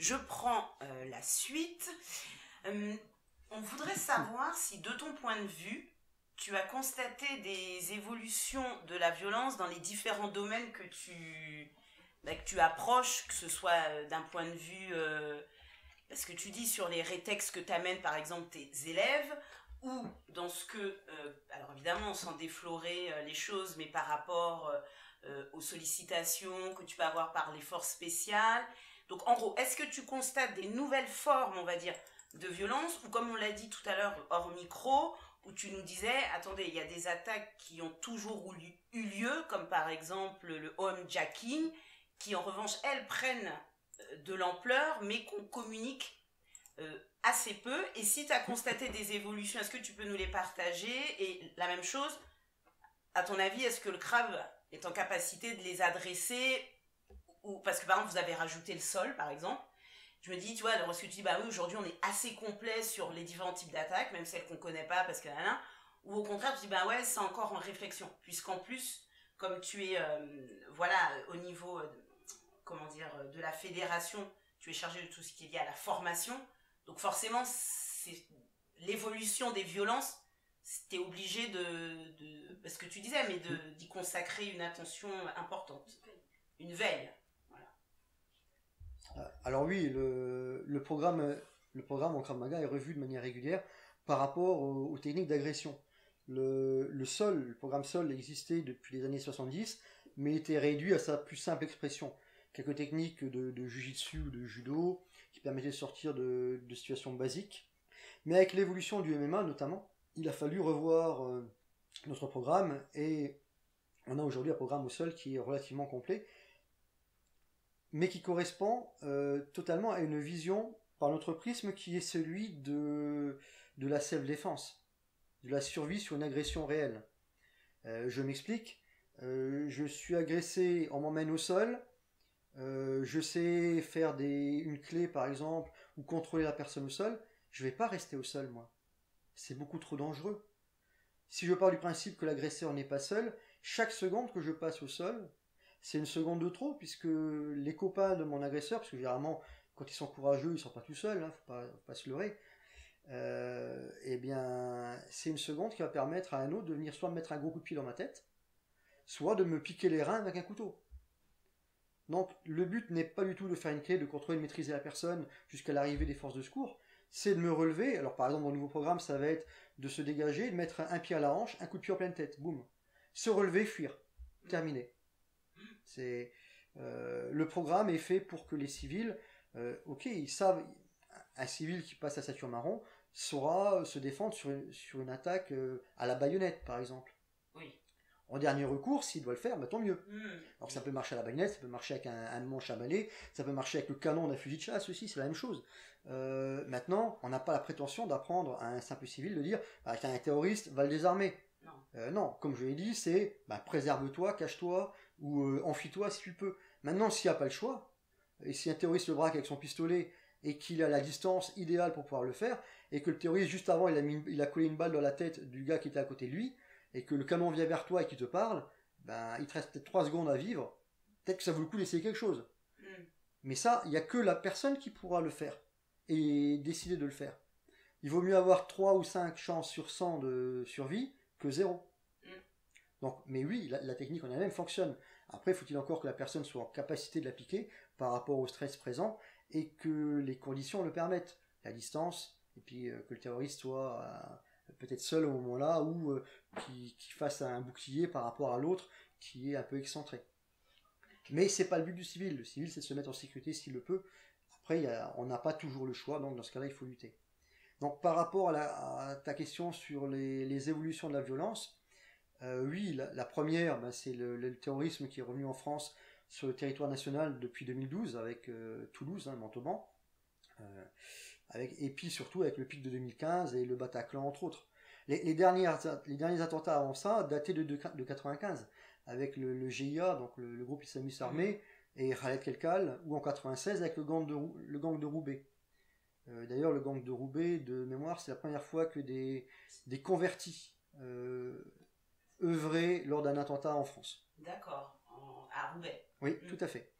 je prends la suite. On voudrait savoir si, de ton point de vue, tu as constaté des évolutions de la violence dans les différents domaines que tu approches, que ce soit d'un point de vue, parce que tu dis sur les rétextes que t'amènent par exemple tes élèves, ou dans ce que, alors évidemment sans déflorer les choses, mais par rapport aux sollicitations que tu peux avoir par les forces spéciales. Donc en gros, est-ce que tu constates des nouvelles formes, on va dire, de violence, ou comme on l'a dit tout à l'heure hors micro, où tu nous disais, attendez, il y a des attaques qui ont toujours eu lieu, comme par exemple le homejacking, qui en revanche, elles prennent de l'ampleur, mais qu'on communique assez peu. Et si tu as constaté des évolutions, est-ce que tu peux nous les partager? Et la même chose, à ton avis, est-ce que le CRAV est en capacité de les adresser, ou parce que par exemple, vous avez rajouté le sol, par exemple. Je me dis, tu vois, alors est-ce que tu dis, bah oui, aujourd'hui, on est assez complet sur les différents types d'attaques, même celles qu'on connaît pas, parce que là, ou au contraire, tu dis, bah ouais, c'est encore en réflexion, puisqu'en plus, comme tu es, voilà, au niveau, comment dire, de la fédération, tu es chargé de tout ce qui est lié à la formation, donc forcément, c'est l'évolution des violences, t'es obligé parce que tu disais, mais d'y consacrer une attention importante, une veille. Alors oui, le programme en Krav Maga est revu de manière régulière par rapport aux techniques d'agression. Le programme SOL existait depuis les années 70, mais était réduit à sa plus simple expression. Quelques techniques de jujitsu ou de judo qui permettaient de sortir de situations basiques. Mais avec l'évolution du MMA notamment, il a fallu revoir notre programme et on a aujourd'hui un programme au sol qui est relativement complet, mais qui correspond totalement à une vision par notre prisme qui est celui de la self-défense, de la survie sur une agression réelle. Je m'explique. Je suis agressé, on m'emmène au sol. Je sais faire une clé par exemple ou contrôler la personne au sol. Je vais pas rester au sol moi. C'est beaucoup trop dangereux. Si je pars du principe que l'agresseur n'est pas seul, chaque seconde que je passe au sol, c'est une seconde de trop, puisque les copains de mon agresseur, parce que généralement, quand ils sont courageux, ils sont pas tout seuls, hein, faut pas se leurrer, eh bien, c'est une seconde qui va permettre à un autre de venir soit me mettre un gros coup de pied dans ma tête, soit de me piquer les reins avec un couteau. Donc, le but n'est pas du tout de faire une clé, de contrôler, de maîtriser la personne jusqu'à l'arrivée des forces de secours, c'est de me relever. Alors, par exemple, dans le nouveau programme, ça va être de se dégager, de mettre un pied à la hanche, un coup de pied en pleine tête, boum. Se relever, fuir. Terminé. C'est le programme est fait pour que les civils, ok, ils savent, un civil qui passe à ceinture marron saura se défendre sur une attaque à la baïonnette, par exemple. Oui. En dernier recours, s'il doit le faire, bah, tant mieux. Mmh. Alors ça peut marcher à la baïonnette, ça peut marcher avec un manche à balai, ça peut marcher avec le canon d'un fusil de chasse aussi, c'est la même chose. Maintenant, on n'a pas la prétention d'apprendre à un simple civil de dire, bah, t'es un terroriste, va le désarmer. Non, comme je l'ai dit, c'est bah, préserve-toi, cache-toi, ou enfuis-toi si tu peux. Maintenant, s'il n'y a pas le choix, et si un terroriste le braque avec son pistolet et qu'il a la distance idéale pour pouvoir le faire, et que le terroriste, juste avant, il a collé une balle dans la tête du gars qui était à côté de lui, et que le canon vient vers toi et qu'il te parle, ben, il te reste peut-être 3 secondes à vivre, peut-être que ça vaut le coup d'essayer quelque chose. Mais ça, il n'y a que la personne qui pourra le faire, et décider de le faire. Il vaut mieux avoir 3 ou 5 chances sur 100 de survie que 0. Donc, mais oui, la technique en elle-même fonctionne. Après, faut-il encore que la personne soit en capacité de l'appliquer par rapport au stress présent et que les conditions le permettent. La distance, et puis que le terroriste soit peut-être seul au moment-là ou qu'il fasse un bouclier par rapport à l'autre qui est un peu excentré. Mais c'est pas le but du civil. Le civil, c'est de se mettre en sécurité s'il le peut. Après, on n'a pas toujours le choix, donc dans ce cas-là, il faut lutter. Donc, par rapport à ta question sur les évolutions de la violence, oui, la première, ben, c'est le terrorisme qui est revenu en France sur le territoire national depuis 2012 avec Toulouse, hein, Montauban, et puis surtout avec le pic de 2015 et le Bataclan entre autres. Les derniers attentats avant ça dataient de 95 avec le GIA, donc le groupe islamiste armé, et Khaled Kelkal, ou en 96 avec le gang de Roubaix. D'ailleurs, le gang de Roubaix, de mémoire, c'est la première fois que des convertis œuvrer lors d'un attentat en France. D'accord, à Roubaix. Oui, tout à fait.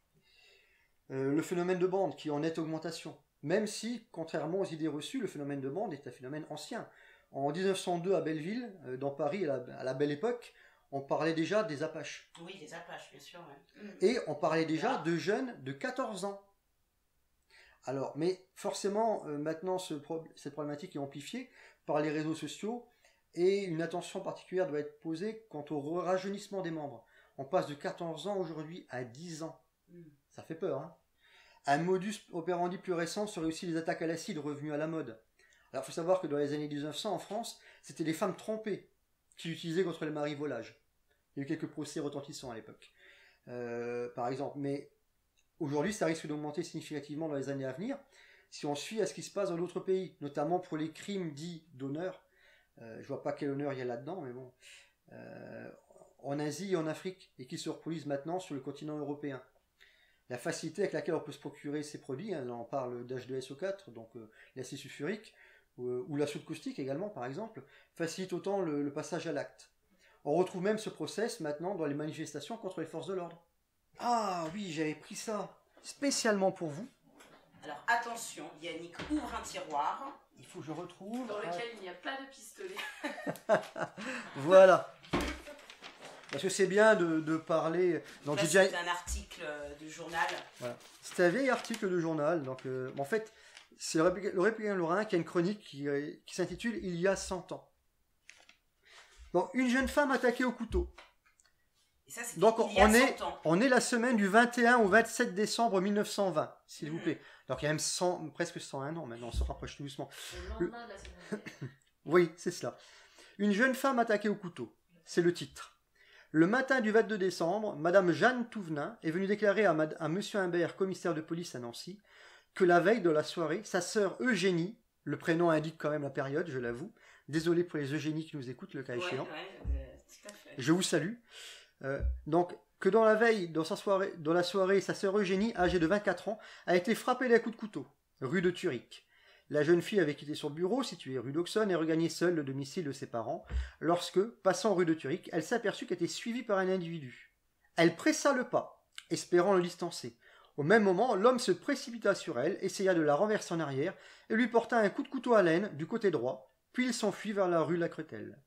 Le phénomène de bande qui est en nette augmentation. Même si, contrairement aux idées reçues, le phénomène de bande est un phénomène ancien. En 1902 à Belleville, dans Paris, à la belle époque, on parlait déjà des Apaches. Oui, des Apaches, bien sûr. Ouais. Et on parlait déjà de jeunes de 14 ans. Alors, mais forcément, maintenant, cette problématique est amplifiée par les réseaux sociaux et une attention particulière doit être posée quant au rajeunissement des membres. On passe de 14 ans aujourd'hui à 10 ans. Ça fait peur, hein. Un modus operandi plus récent serait aussi les attaques à l'acide revenues à la mode. Alors, il faut savoir que dans les années 1900, en France, c'était les femmes trompées qui l'utilisaient contre les maris volages. Il y a eu quelques procès retentissants à l'époque, par exemple. Mais aujourd'hui, ça risque d'augmenter significativement dans les années à venir si on suit à ce qui se passe dans d'autres pays, notamment pour les crimes dits d'honneur. Je vois pas quel honneur il y a là-dedans, mais bon. En Asie et en Afrique, et qui se reproduisent maintenant sur le continent européen. La facilité avec laquelle on peut se procurer ces produits, hein, là on parle d'H2SO4, donc l'acide sulfurique, ou la soude caustique également par exemple, facilite autant le passage à l'acte. On retrouve même ce process maintenant dans les manifestations contre les forces de l'ordre. Ah oui, j'avais pris ça spécialement pour vous. Alors attention, Yannick ouvre un tiroir. Il faut que je retrouve. Dans lequel il n'y a pas de pistolet. Voilà. Parce que c'est bien de parler. Donc, c'est un article de journal. Voilà. C'est un vieil article de journal. Donc, en fait, c'est le Républicain Lorrain qui a une chronique qui s'intitule Il y a 100 ans. Donc, une jeune femme attaquée au couteau. Et ça, c'est donc, il y a 100 ans. on est la semaine du 21 au 27 décembre 1920, s'il vous plaît. Donc, il y a même presque 101 ans maintenant, on se rapproche tout doucement. Le lendemain de la semaine. Oui, c'est cela. Une jeune femme attaquée au couteau. C'est le titre. Le matin du 22 décembre, Madame Jeanne Touvenin est venue déclarer à Monsieur Imbert, commissaire de police à Nancy, que la veille de la soirée, sa sœur Eugénie, le prénom indique quand même la période, je l'avoue, désolé pour les Eugénies qui nous écoutent, le cas échéant, tout à fait. je vous salue, donc que dans la veille, dans la soirée, sa sœur Eugénie, âgée de 24 ans, a été frappée d'un coup de couteau, rue de Thuric. La jeune fille avait quitté son bureau, situé rue d'Auxonne, et regagné seule le domicile de ses parents, lorsque, passant rue de Thuric, elle s'aperçut qu'elle était suivie par un individu. Elle pressa le pas, espérant le distancer. Au même moment, l'homme se précipita sur elle, essaya de la renverser en arrière, et lui porta un coup de couteau à laine du côté droit, puis il s'enfuit vers la rue Lacretelle.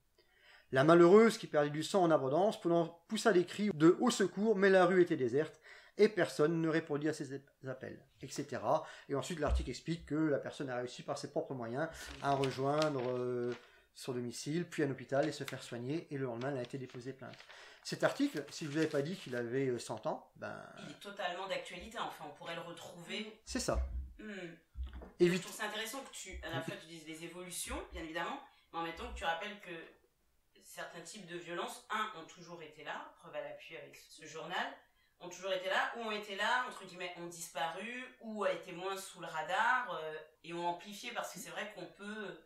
La malheureuse, qui perdit du sang en abondance, poussa des cris de « au secours », mais la rue était déserte, et personne ne répondit à ses appels, etc. Et ensuite, l'article explique que la personne a réussi par ses propres moyens à rejoindre son domicile, puis un hôpital, et se faire soigner, et le lendemain, elle a été déposée plainte. Cet article, si je ne vous avais pas dit qu'il avait 100 ans, il est totalement d'actualité, enfin, on pourrait le retrouver. C'est ça. Je trouve ça intéressant que à la fois tu dises des évolutions, bien évidemment, mais en même temps que tu rappelles que certains types de violences, ont toujours été là, preuve à l'appui avec ce journal, ont toujours été là, ou ont été là, entre guillemets, ont disparu, ou a été moins sous le radar, et ont amplifié, parce que c'est vrai qu'on peut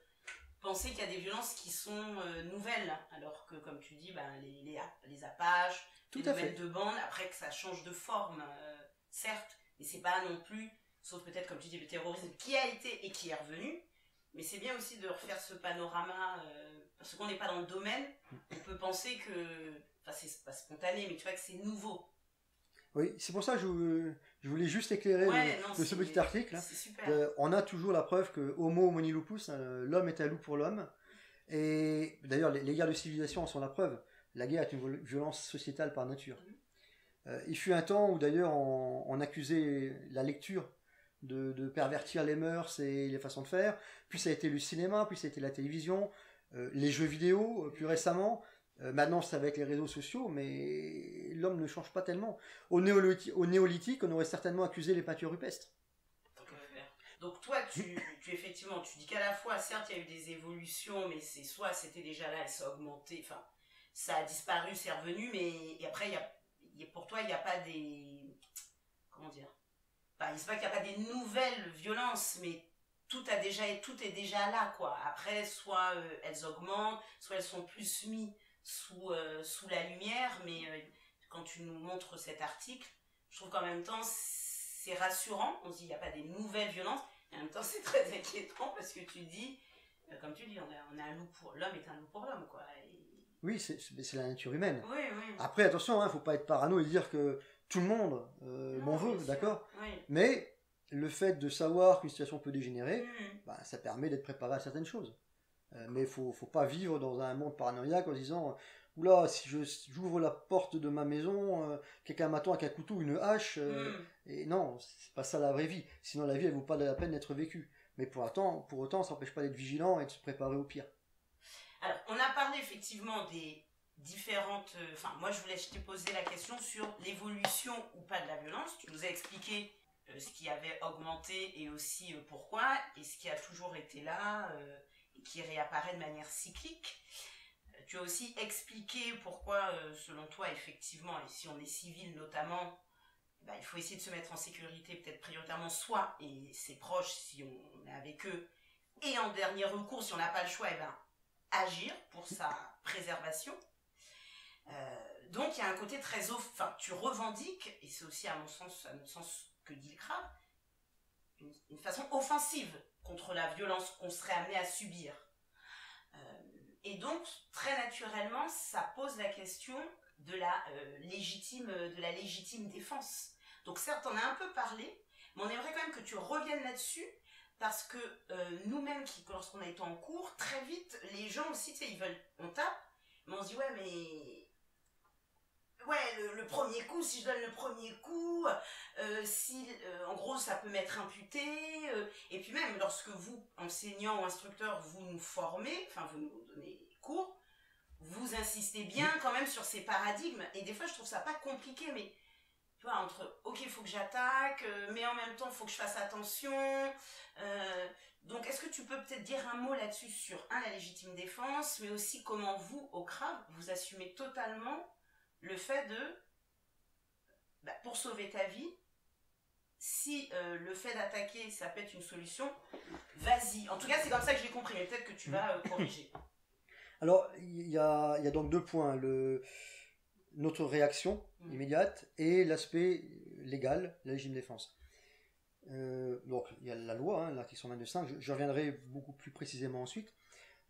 penser qu'il y a des violences qui sont nouvelles, alors que, comme tu dis, les Apaches, les domaines de bande, après que ça change de forme, certes, mais c'est pas non plus, sauf peut-être, comme tu dis, le terrorisme qui a été et qui est revenu, mais c'est bien aussi de refaire ce panorama, parce qu'on n'est pas dans le domaine, on peut penser que, enfin c'est pas spontané, mais tu vois que c'est nouveau. Oui, c'est pour ça que je voulais juste éclairer ce petit article. C'est super. On a toujours la preuve que Homo homini lupus, l'homme est un loup pour l'homme. Et d'ailleurs, les guerres de civilisation en sont la preuve. La guerre est une violence sociétale par nature. Il fut un temps où d'ailleurs on accusait la lecture de pervertir les mœurs et les façons de faire. Puis ça a été le cinéma, puis ça a été la télévision, les jeux vidéo plus récemment. Maintenant, c'est avec les réseaux sociaux, mais l'homme ne change pas tellement. Au néolithique, on aurait certainement accusé les peintures rupestres. Donc toi, effectivement, tu dis qu'à la fois, certes, il y a eu des évolutions, mais c'était déjà là et ça a augmenté, enfin, ça a disparu, c'est revenu, mais et après, pour toi, il n'y a pas des... Comment dire? Enfin, c'est pas qu'il n'y a pas des nouvelles violences, mais tout est déjà là, quoi. Après, soit elles augmentent, soit elles sont plus mises sous la lumière, mais quand tu nous montres cet article, je trouve qu'en même temps c'est rassurant, on se dit il n'y a pas des nouvelles violences, et en même temps c'est très inquiétant parce que tu dis, comme tu dis, on a un loup pour l'homme est un loup pour l'homme, quoi. Oui, c'est la nature humaine. Oui. Après, attention, faut pas être parano et dire que tout le monde Non, m'en veut, bien sûr. d'accord. Oui. Mais le fait de savoir qu'une situation peut dégénérer, Mhm. ça permet d'être préparé à certaines choses. Mais il faut pas vivre dans un monde paranoïaque en se disant oula, si j'ouvre la porte de ma maison, quelqu'un m'attend avec un couteau, une hache. Mhm. Et non, c'est pas ça la vraie vie. Sinon, la vie, elle vaut pas la peine d'être vécue. Mais pour autant, ça n'empêche pas d'être vigilant et de se préparer au pire. Alors, on a parlé effectivement des différentes... Enfin, moi, je t'ai posé la question sur l'évolution ou pas de la violence. Tu nous as expliqué ce qui avait augmenté et aussi pourquoi, et ce qui a toujours été là et qui réapparaît de manière cyclique. Tu as aussi expliqué pourquoi, selon toi, effectivement, et si on est civil notamment, il faut essayer de se mettre en sécurité, peut-être prioritairement soi et ses proches si on est avec eux, et en dernier recours, si on n'a pas le choix, agir pour sa préservation. Donc il y a un côté très enfin tu revendiques, et c'est aussi à notre sens que dit le CRA, une façon offensive contre la violence qu'on serait amené à subir. Et donc très naturellement ça pose la question de la légitime défense. Donc certes on a un peu parlé, mais on aimerait quand même que tu reviennes là-dessus. Parce que nous-mêmes, lorsqu'on a été en cours, très vite, les gens aussi, tu sais, ils veulent, on tape, mais on se dit, ouais, mais... Ouais, le premier coup, si je donne le premier coup, en gros, ça peut m'être imputé. Et puis même, lorsque vous, enseignants ou instructeurs, vous nous formez, enfin, vous nous donnez cours, vous insistez bien quand même sur ces paradigmes. Et des fois, je trouve ça pas compliqué, mais... Tu vois, entre, ok, il faut que j'attaque, mais en même temps, il faut que je fasse attention. Donc, est-ce que tu peux peut-être dire un mot là-dessus sur, la légitime défense, mais aussi comment vous, au CRAV, vous assumez totalement le fait de, pour sauver ta vie, si le fait d'attaquer, ça peut être une solution, vas-y. En tout cas, c'est comme ça que j'ai compris, mais peut-être que tu vas corriger. Alors, il y a donc deux points. Notre réaction immédiate et l'aspect légal, la légitime défense. Donc il y a la loi, l'article 122.5, je reviendrai beaucoup plus précisément ensuite.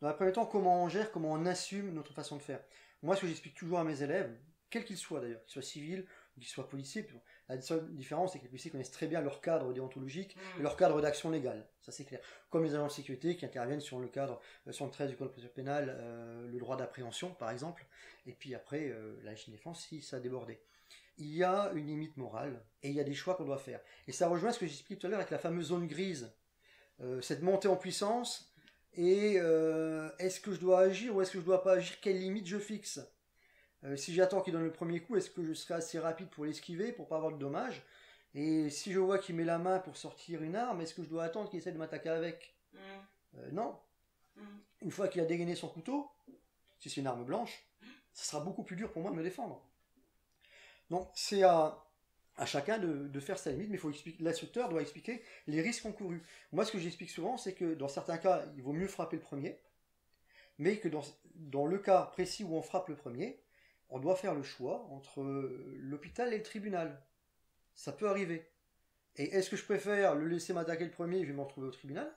Dans un premier temps, comment on gère, comment on assume notre façon de faire. Moi, ce que j'explique toujours à mes élèves, quels qu'ils soient d'ailleurs, qu'ils soient civils ou qu'ils soient policiers, la seule différence c'est que les policiers connaissent très bien leur cadre déontologique et leur cadre d'action légale, ça c'est clair. Comme les agents de sécurité qui interviennent sur le cadre 113 du code de procédure pénale, le droit d'appréhension par exemple, et puis après la légitime défense si ça a débordé. Il y a une limite morale et il y a des choix qu'on doit faire. Et ça rejoint ce que j'expliquais tout à l'heure avec la fameuse zone grise, cette montée en puissance. Et est-ce que je dois agir ou est-ce que je dois pas agir? Quelle limite je fixe? Si j'attends qu'il donne le premier coup, est-ce que je serai assez rapide pour l'esquiver, pour pas avoir de dommages? Et si je vois qu'il met la main pour sortir une arme, est-ce que je dois attendre qu'il essaie de m'attaquer avec? Non. Une fois qu'il a dégainé son couteau, si c'est une arme blanche, ce sera beaucoup plus dur pour moi de me défendre. Donc c'est à chacun de faire sa limite, mais l'instructeur doit expliquer les risques encourus. Moi, ce que j'explique souvent, c'est que dans certains cas, il vaut mieux frapper le premier, mais que dans le cas précis où on frappe le premier, on doit faire le choix entre l'hôpital et le tribunal. Ça peut arriver. Et est-ce que je préfère le laisser m'attaquer le premier et je vais me retrouver au tribunal?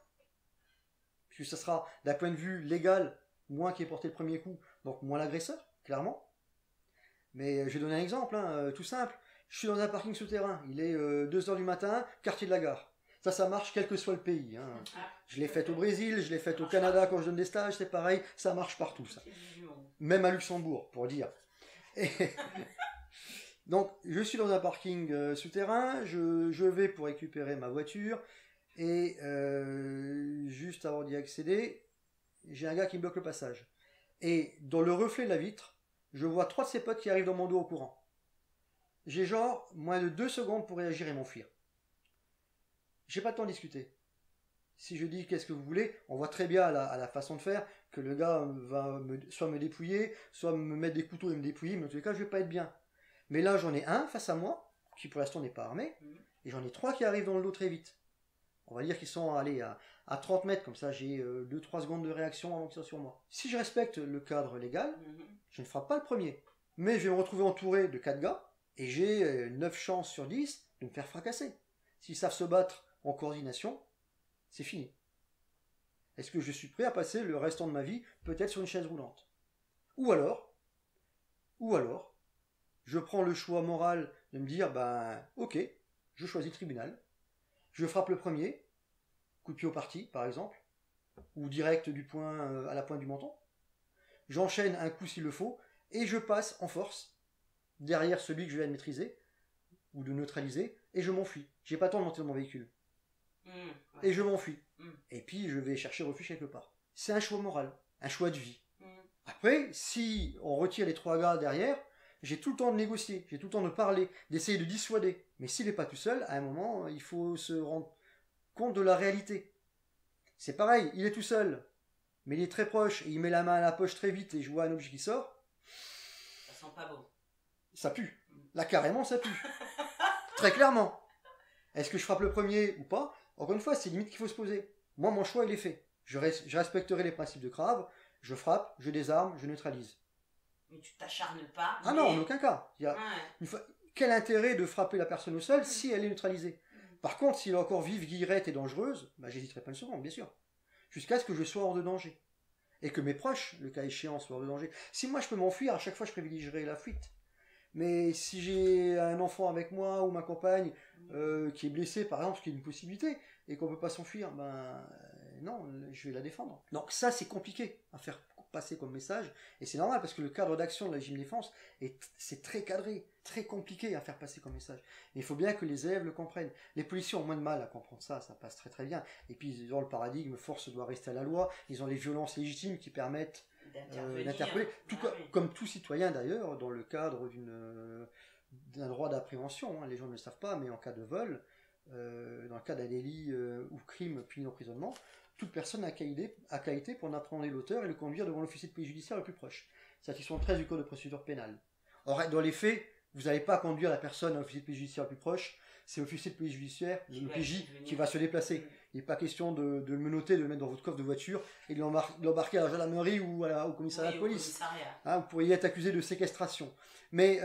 Puisque ça sera, d'un point de vue légal, moi qui ai porté le premier coup, donc moins l'agresseur, clairement. Mais je vais donner un exemple, tout simple. Je suis dans un parking souterrain, il est 2h du matin, quartier de la gare. Ça marche quel que soit le pays. Je l'ai fait au Brésil, je l'ai fait au Canada quand je donne des stages, c'est pareil, ça marche partout ça. Même à Luxembourg, pour dire. Donc, je suis dans un parking souterrain, je vais pour récupérer ma voiture, et juste avant d'y accéder, j'ai un gars qui me bloque le passage. Et dans le reflet de la vitre, je vois 3 de ses potes qui arrivent dans mon dos au courant. J'ai genre moins de 2 secondes pour réagir et m'enfuir. J'ai pas le temps de discuter. Si je dis qu'est-ce que vous voulez, on voit très bien à la façon de faire que le gars va soit me dépouiller, soit me mettre des couteaux et me dépouiller, mais en tous les cas je vais pas être bien. Mais là j'en ai un face à moi, qui pour l'instant n'est pas armé, et j'en ai 3 qui arrivent dans le dos très vite. On va dire qu'ils sont allés à 30 mètres, comme ça j'ai 2-3 secondes de réaction avant qu'ils soient sur moi. Si je respecte le cadre légal, je ne frappe pas le premier. Mais je vais me retrouver entouré de 4 gars, et j'ai 9 chances sur 10 de me faire fracasser. S'ils savent se battre en coordination, c'est fini. Est-ce que je suis prêt à passer le restant de ma vie peut-être sur une chaise roulante? Ou alors, je prends le choix moral de me dire, ben, ok, je choisis le tribunal, je frappe le premier, coup de pied au parti, par exemple, ou direct du poing à la pointe du menton, j'enchaîne un coup s'il le faut, et je passe en force derrière celui que je viens de maîtriser, ou de neutraliser, et je m'enfuis. J'ai pas le temps de monter dans mon véhicule. Et je m'enfuis. Et puis je vais chercher refuge quelque part. C'est un choix moral, un choix de vie. Après, si on retire les 3 gars derrière, j'ai tout le temps de négocier, j'ai tout le temps de parler, d'essayer de dissuader. Mais s'il n'est pas tout seul, à un moment, il faut se rendre compte de la réalité. C'est pareil, il est tout seul, mais il est très proche, et il met la main à la poche très vite, et je vois un objet qui sort. Ça sent pas bon. Ça pue. Là, carrément, ça pue. Très clairement. Est-ce que je frappe le premier ou pas? Encore une fois, c'est limite qu'il faut se poser. Moi, mon choix, il est fait. Je respecterai les principes de Crave. Je frappe, je désarme, je neutralise. Mais tu t'acharnes pas. Ah non, en aucun cas. Quel intérêt de frapper la personne au sol si elle est neutralisée? Par contre, si elle est encore vive, guillerette et dangereuse, bah, j'hésiterai pas une seconde, bien sûr. Jusqu'à ce que je sois hors de danger. Et que mes proches, le cas échéant, soient hors de danger. Si moi je peux m'enfuir, à chaque fois je privilégierai la fuite. Mais si j'ai un enfant avec moi ou ma compagne qui est blessée, par exemple, ce qui est une possibilité, et qu'on ne peut pas s'enfuir, ben non, je vais la défendre. Donc ça, c'est compliqué à faire passer comme message, et c'est normal parce que le cadre d'action de la légitime défense, c'est très cadré, très compliqué à faire passer comme message. Et il faut bien que les élèves le comprennent. Les policiers ont moins de mal à comprendre ça, ça passe très très bien. Et puis ils ont le paradigme, force doit rester à la loi, ils ont les violences légitimes qui permettent d'interpeller, comme tout citoyen d'ailleurs, dans le cadre d'un droit d'appréhension, hein. Les gens ne le savent pas, mais en cas de vol, dans le cas d'un délit ou crime puni d'emprisonnement, toute personne a qualité pour en appréhender l'auteur et le conduire devant l'officier de police judiciaire le plus proche. C'est l'article 13 du code de procédure pénale. Or, dans les faits, vous n'allez pas conduire la personne à l'officier de police judiciaire le plus proche, c'est l'officier de police judiciaire, le PJ, qui va se déplacer. Il n'est pas question de le menotter, de le mettre dans votre coffre de voiture et de l'embarquer à la gendarmerie ou au commissariat de police. Hein, vous pourriez être accusé de séquestration. Mais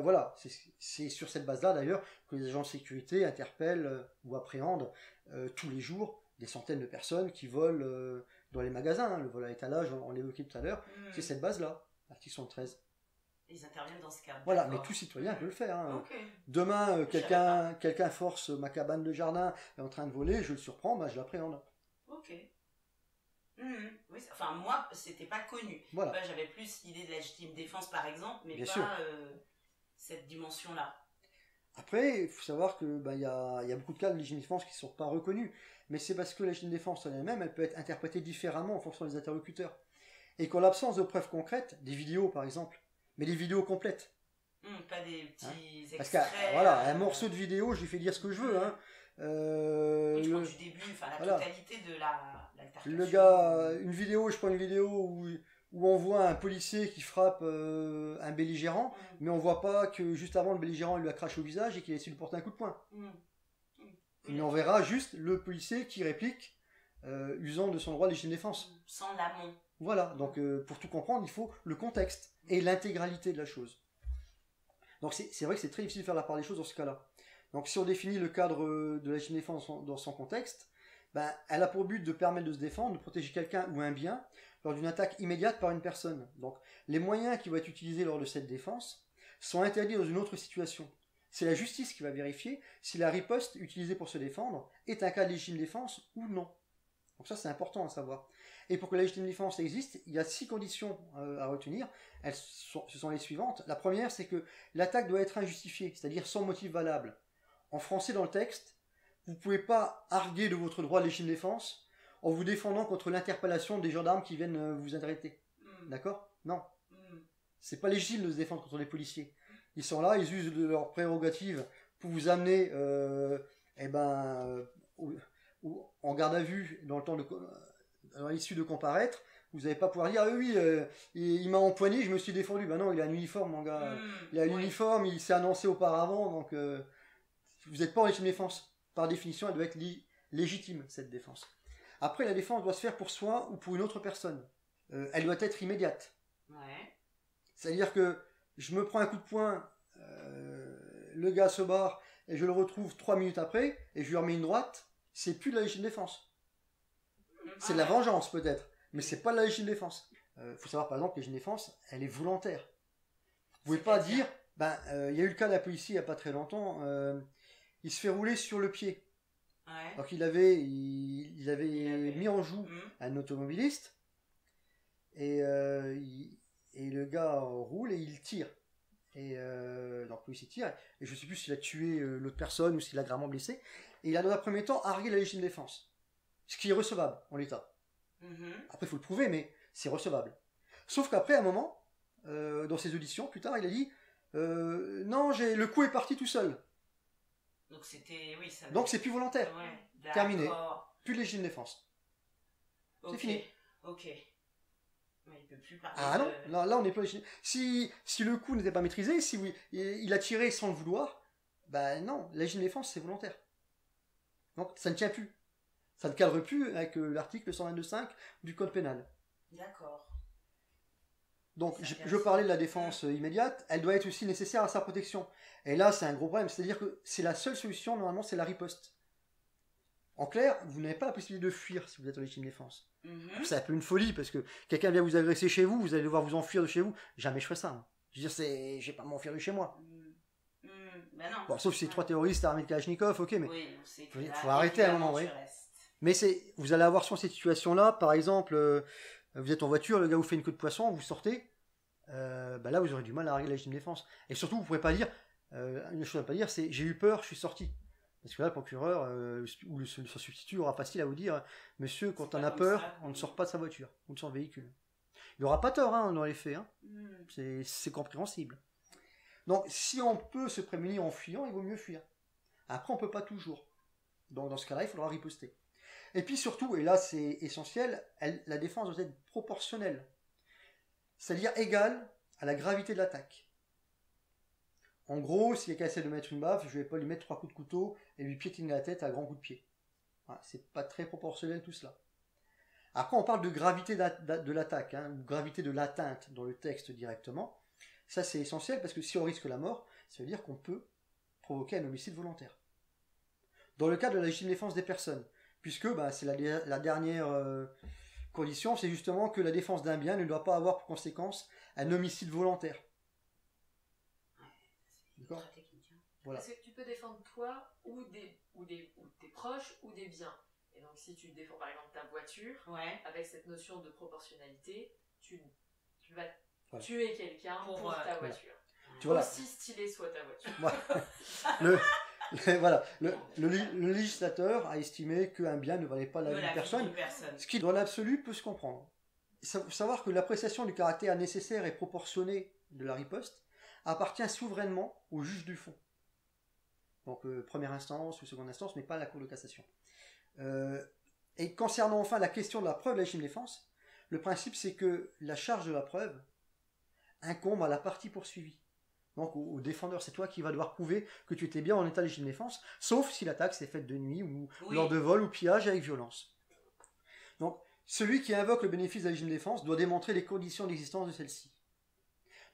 voilà, c'est sur cette base-là d'ailleurs que les agents de sécurité interpellent ou appréhendent tous les jours des centaines de personnes qui volent dans les magasins. Hein, le vol à étalage, on l'évoquait tout à l'heure, c'est cette base-là, article 73. Ils interviennent dans ce cadre. Voilà, mais tout citoyen peut le faire. Hein. Okay. Demain, quelqu'un force ma cabane de jardin est en train de voler, je le surprends, bah, je l'appréhende. Ok. Oui, enfin, moi, c'était pas connu. Voilà. J'avais plus l'idée de la légitime défense, par exemple, mais bien pas sûr. cette dimension-là. Après, il faut savoir que y a beaucoup de cas de légitime défense qui ne sont pas reconnus, mais c'est parce que la légitime défense en elle-même, elle peut être interprétée différemment en fonction des interlocuteurs. Et qu'en l'absence de preuves concrètes, des vidéos par exemple, mais des vidéos complètes. Pas des petits extraits. Parce que voilà, un morceau de vidéo, je lui fais dire ce que je veux. Hein. Oui, tu prends du début, enfin la totalité de l'altercation. Le gars, je prends une vidéo où on voit un policier qui frappe un belligérant, mais on voit pas que juste avant le belligérant il lui a craché au visage et qu'il a essayé de lui porter un coup de poing. Mais on verra juste le policier qui réplique usant de son droit de légitime défense. Sans l'amont. Voilà, donc pour tout comprendre, il faut le contexte et l'intégralité de la chose. Donc c'est vrai que c'est très difficile de faire la part des choses dans ce cas-là. Donc si on définit le cadre de la légitime défense dans son contexte, ben, elle a pour but de permettre de se défendre, de protéger quelqu'un ou un bien lors d'une attaque immédiate par une personne. Donc les moyens qui vont être utilisés lors de cette défense sont interdits dans une autre situation. C'est la justice qui va vérifier si la riposte utilisée pour se défendre est un cas de légitime défense ou non. Donc ça c'est important à savoir. Et pour que la légitime défense existe, il y a 6 conditions à retenir. Ce sont les suivantes. La première, c'est que l'attaque doit être injustifiée, c'est-à-dire sans motif valable. En français dans le texte, vous ne pouvez pas arguer de votre droit de légitime défense en vous défendant contre l'interpellation des gendarmes qui viennent vous arrêter. D'accord ? Non. C'est pas légitime de se défendre contre les policiers. Ils sont là, ils usent de leurs prérogatives pour vous amener en garde à vue dans le temps à l'issue de comparaître. Vous n'allez pas pouvoir dire il m'a empoigné, je me suis défendu. Ben non, il a un uniforme, mon gars. Il a un uniforme, il s'est annoncé auparavant, donc vous n'êtes pas en légitime défense. Par définition, elle doit être légitime, cette défense. Après, la défense doit se faire pour soi ou pour une autre personne. Elle doit être immédiate. Ouais. C'est-à-dire que je me prends un coup de poing, le gars se barre, et je le retrouve 3 minutes après, et je lui remets une droite, c'est plus de la légitime défense. C'est de la vengeance peut-être, mais c'est pas de la légitime défense. Faut savoir par exemple que la légitime défense, elle est volontaire. Vous pouvez pas dire Il y a eu le cas d'un policier il n'y a pas très longtemps. Il se fait rouler sur le pied. Ouais. Donc il avait mis en joue un automobiliste. Et le gars roule et il tire. Et donc le policier tire. Et je ne sais plus s'il a tué l'autre personne ou s'il l'a gravement blessé. Et il a dans un premier temps argué la légitime défense. Ce qui est recevable en l'état. Après il faut le prouver, mais c'est recevable. Sauf qu'après, à un moment, dans ses auditions, plus tard, il a dit non, le coup est parti tout seul. Donc c'était. Oui, ça. Donc c'est plus volontaire. Ouais, terminé. Plus légitime défense. Okay. C'est fini. Ok. Mais il peut plus parler. Ah non, là on n'est pas légitime. Si le coup n'était pas maîtrisé, si oui, il a tiré sans le vouloir, non, la légitime défense c'est volontaire. Donc ça ne tient plus. Ça ne cadre plus avec l'article 122.5 du code pénal. D'accord. Donc je parlais de la défense immédiate, elle doit être aussi nécessaire à sa protection. Et là c'est un gros problème, c'est-à-dire que c'est la seule solution, normalement c'est la riposte. En clair, vous n'avez pas la possibilité de fuir si vous êtes en légitime défense. C'est un peu une folie, parce que quelqu'un vient vous agresser chez vous, vous allez devoir vous enfuir de chez vous. Jamais je ferai ça. Hein. Je veux dire, je vais pas m'enfuir de chez moi. Ben non. Bon, sauf si c'est 3 terroristes armés de Kalachnikov, ok, mais oui, il faut arrêter à un moment, oui. Mais vous allez avoir sur cette situation-là, par exemple, vous êtes en voiture, le gars vous fait une queue de poisson, vous sortez, là vous aurez du mal à régler la légitime défense. Et surtout, vous ne pourrez pas dire, une chose à ne pas dire, c'est j'ai eu peur, je suis sorti. Parce que là, le procureur ou son substitut aura facile à vous dire, monsieur, quand on a peur, on ne sort pas de sa voiture ou de son véhicule. Il n'aura pas tort dans les faits, hein. C'est compréhensible. Donc, si on peut se prémunir en fuyant, il vaut mieux fuir. Après, on ne peut pas toujours. Donc, dans ce cas-là, il faudra riposter. Et puis surtout, et là c'est essentiel, la défense doit être proportionnelle. C'est-à-dire égale à la gravité de l'attaque. En gros, si quelqu'un essaie de mettre une baffe, je ne vais pas lui mettre 3 coups de couteau et lui piétiner la tête à grands coups de pied. Voilà, c'est pas très proportionnel tout cela. Après, on parle de gravité de l'attaque, ou gravité de l'atteinte dans le texte directement. Ça, c'est essentiel parce que si on risque la mort, ça veut dire qu'on peut provoquer un homicide volontaire. Dans le cas de la légitime défense des personnes, puisque c'est la dernière condition, c'est justement que la défense d'un bien ne doit pas avoir pour conséquence un homicide volontaire. D'accord ? Voilà. Est-ce que tu peux défendre toi ou tes proches ou des biens ? Et donc si tu défends par exemple ta voiture, avec cette notion de proportionnalité, tu vas tuer quelqu'un pour ta voiture. Aussi stylé soit ta voiture. Le législateur a estimé qu'un bien ne valait pas la vie d'une personne, ce qui dans l'absolu peut se comprendre. Il faut savoir que l'appréciation du caractère nécessaire et proportionné de la riposte appartient souverainement au juge du fond. Donc première instance ou seconde instance, mais pas à la Cour de cassation. Et concernant enfin la question de la preuve de la légitime défense, le principe c'est que la charge de la preuve incombe à la partie poursuivie. Donc au défendeur, c'est toi qui vas devoir prouver que tu étais bien en état de légitime défense, sauf si l'attaque s'est faite de nuit ou lors de vol ou pillage avec violence. Donc celui qui invoque le bénéfice de la légitime défense doit démontrer les conditions d'existence de celle-ci.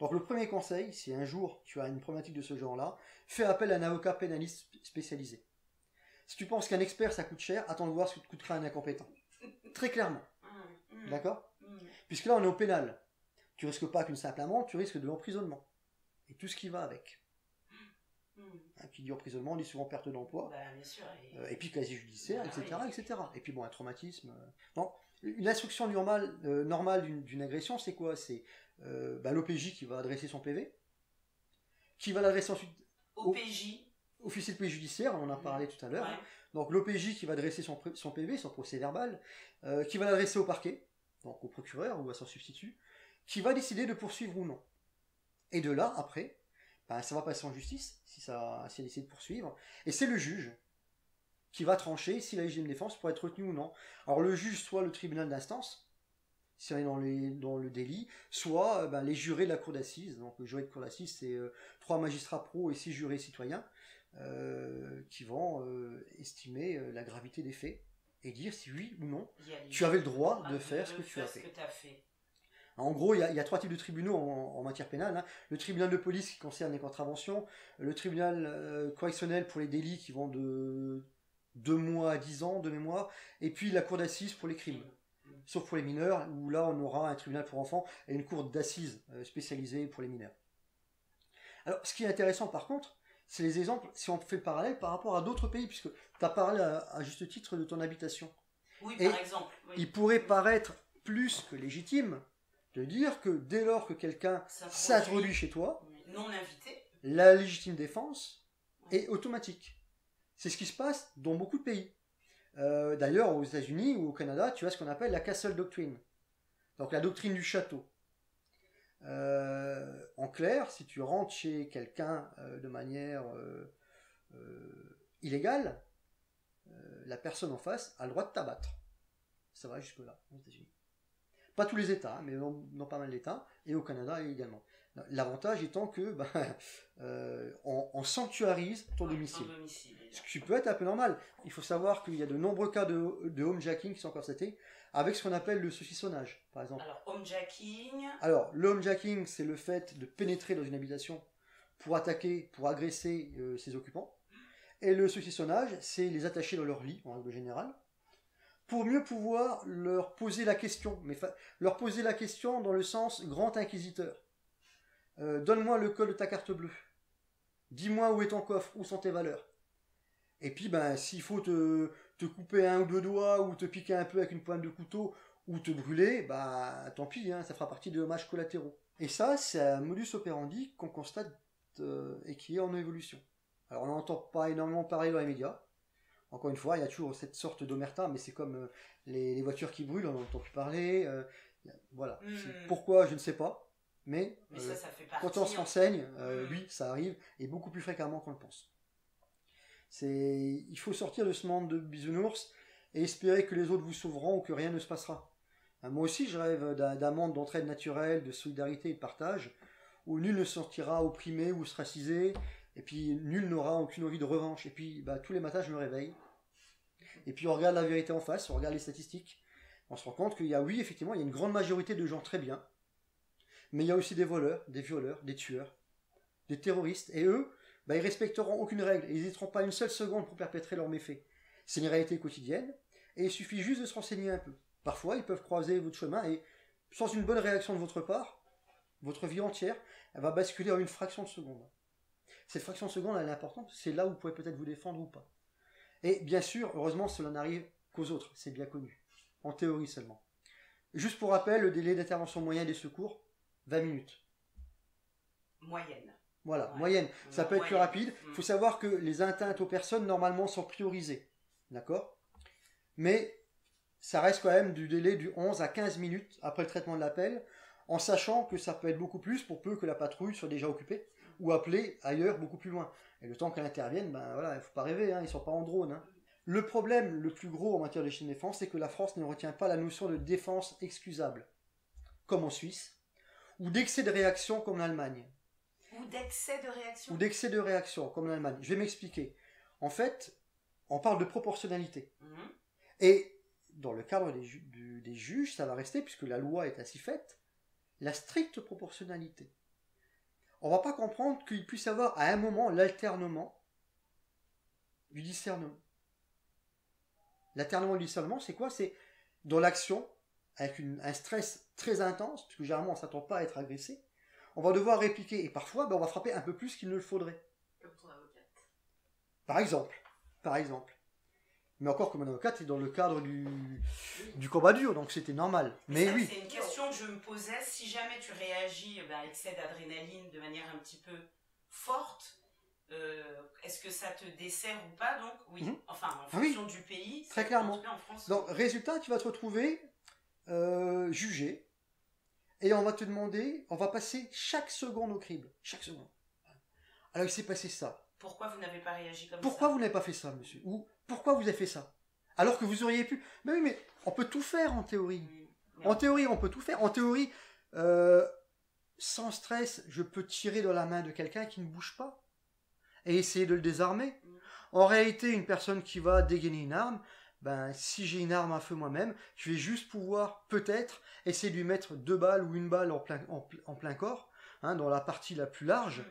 Donc le premier conseil, si un jour tu as une problématique de ce genre-là, fais appel à un avocat pénaliste spécialisé. Si tu penses qu'un expert ça coûte cher, attends de voir ce que te coûtera un incompétent. Très clairement. D'accord ? Puisque là on est au pénal. Tu risques pas qu'une simple amende, tu risques de l'emprisonnement. Et tout ce qui va avec. Qui dit emprisonnement, on dit souvent perte d'emploi. Bien sûr, et puis casier judiciaire, etc. Et puis un traumatisme. Donc, une instruction normale d'une agression, c'est quoi ? C'est l'OPJ qui va adresser son PV, qui va l'adresser ensuite officier de police judiciaire, on en a parlé tout à l'heure. Ouais. Donc l'OPJ qui va adresser son PV, son procès verbal, qui va l'adresser au parquet, donc au procureur ou à son substitut, qui va décider de poursuivre ou non. Et de là, après, ça va passer en justice, si elle décide de poursuivre, et c'est le juge qui va trancher si la légitime défense pourrait être retenue ou non. Alors le juge, soit le tribunal d'instance, si on est dans le délit, soit les jurés de la cour d'assises. Donc le jury de cour d'assises, c'est 3 magistrats pros et 6 jurés citoyens qui vont estimer la gravité des faits et dire si oui ou non tu avais le droit de faire ce que tu as fait. En gros, il y a 3 types de tribunaux en matière pénale. Le tribunal de police qui concerne les contraventions, le tribunal correctionnel pour les délits qui vont de 2 mois à 10 ans de mémoire, et puis la cour d'assises pour les crimes. Sauf pour les mineurs, où là on aura un tribunal pour enfants et une cour d'assises spécialisée pour les mineurs. Alors, ce qui est intéressant par contre, c'est les exemples, si on fait le parallèle par rapport à d'autres pays, puisque tu as parlé à juste titre de ton habitation. Oui, par exemple. Oui. Il pourrait paraître plus que légitime de dire que dès lors que quelqu'un s'introduit chez toi, non invité, la légitime défense est automatique. C'est ce qui se passe dans beaucoup de pays. D'ailleurs, aux États-Unis ou au Canada, tu as ce qu'on appelle la Castle Doctrine. Donc la doctrine du château. En clair, si tu rentres chez quelqu'un de manière illégale, la personne en face a le droit de t'abattre. Ça va jusque-là, aux États-Unis. Pas tous les États, mais dans pas mal d'États, et au Canada également. L'avantage étant que on sanctuarise ton domicile. Ce qui peut être un peu normal. Il faut savoir qu'il y a de nombreux cas de homejacking qui sont constatés avec ce qu'on appelle le saucissonnage, par exemple. Alors, homejacking. Alors, le homejacking, c'est le fait de pénétrer dans une habitation pour attaquer, pour agresser ses occupants. Et le saucissonnage, c'est les attacher dans leur lit, en règle générale, pour mieux pouvoir leur poser la question. Mais leur poser la question dans le sens grand inquisiteur. Donne-moi le code de ta carte bleue. Dis-moi où est ton coffre, où sont tes valeurs. Et puis, s'il faut te couper un ou deux doigts, ou te piquer un peu avec une pointe de couteau, ou te brûler, tant pis, ça fera partie des dommages collatéraux. Et ça, c'est un modus operandi qu'on constate et qui est en évolution. Alors, on n'entend pas énormément parler dans les médias. Encore une fois, il y a toujours cette sorte d'omerta, mais c'est comme les voitures qui brûlent, on n'en entend plus parler. Voilà. Pourquoi, je ne sais pas. Mais ça fait partie, quand on se renseigne, oui, ça arrive, et beaucoup plus fréquemment qu'on le pense. Il faut sortir de ce monde de bisounours et espérer que les autres vous sauveront ou que rien ne se passera. Moi aussi, je rêve d'un monde d'entraide naturelle, de solidarité et de partage, où nul ne se sentira opprimé ou ostracisé, et puis nul n'aura aucune envie de revanche. Et puis, tous les matins, je me réveille, et puis on regarde la vérité en face, on regarde les statistiques, on se rend compte qu'il y a, oui, effectivement, il y a une grande majorité de gens très bien, mais il y a aussi des voleurs, des violeurs, des tueurs, des terroristes, et eux, ils respecteront aucune règle, et ils n'hésiteront pas une seule seconde pour perpétrer leurs méfaits. C'est une réalité quotidienne, et il suffit juste de se renseigner un peu. Parfois, ils peuvent croiser votre chemin, et sans une bonne réaction de votre part, votre vie entière, elle va basculer en une fraction de seconde. Cette fraction de seconde, elle est importante, c'est là où vous pouvez peut-être vous défendre ou pas. Et bien sûr, heureusement, cela n'arrive qu'aux autres, c'est bien connu. En théorie seulement. Juste pour rappel, le délai d'intervention moyen des secours, 20 minutes. Moyenne. Voilà, moyenne. Ça peut être plus rapide. Il faut savoir que les atteintes aux personnes, normalement, sont priorisées. D'accord ? Mais ça reste quand même du délai de 11 à 15 minutes après le traitement de l'appel, en sachant que ça peut être beaucoup plus pour peu que la patrouille soit déjà occupée, ou appelée ailleurs, beaucoup plus loin. Et le temps qu'elle intervienne, il ne faut pas rêver, ils ne sont pas en drone. Le problème le plus gros en matière de chaîne de défense, c'est que la France ne retient pas la notion de défense excusable, comme en Suisse, ou d'excès de réaction, comme en Allemagne. Ou d'excès de réaction. Ou d'excès de réaction, comme en Allemagne. Je vais m'expliquer. En fait, on parle de proportionnalité. Et dans le cadre des juges, ça va rester, puisque la loi est ainsi faite, la stricte proportionnalité. On ne va pas comprendre qu'il puisse y avoir à un moment l'alternement du discernement. L'alternement du discernement, c'est quoi ? C'est dans l'action, avec un stress très intense, puisque généralement on ne s'attend pas à être agressé, on va devoir répliquer, et parfois on va frapper un peu plus qu'il ne le faudrait. Comme ton avocate. Par exemple. Mais encore comme un avocat, c'est dans le cadre du combat dur, donc c'était normal. Mais ça, oui. C'est une question que je me posais. Si jamais tu réagis à excès d'adrénaline de manière un petit peu forte, est-ce que ça te dessert ou pas ? Donc oui, enfin en fonction du pays. Très clairement. En tout cas, en France, donc résultat, tu vas te retrouver jugé. Et on va te demander, on va passer chaque seconde au crible. Chaque seconde. Alors il s'est passé ça. Pourquoi vous n'avez pas réagi comme ça ? Pourquoi vous n'avez pas fait ça, monsieur ? Ou pourquoi vous avez fait ça ? Alors que vous auriez pu... Mais oui, mais on peut tout faire en théorie. En théorie, on peut tout faire. En théorie, sans stress, je peux tirer dans la main de quelqu'un qui ne bouge pas et essayer de le désarmer. En réalité, une personne qui va dégainer une arme, si j'ai une arme à feu moi-même, je vais juste pouvoir peut-être essayer de lui mettre 2 balles ou une balle en plein corps, dans la partie la plus large,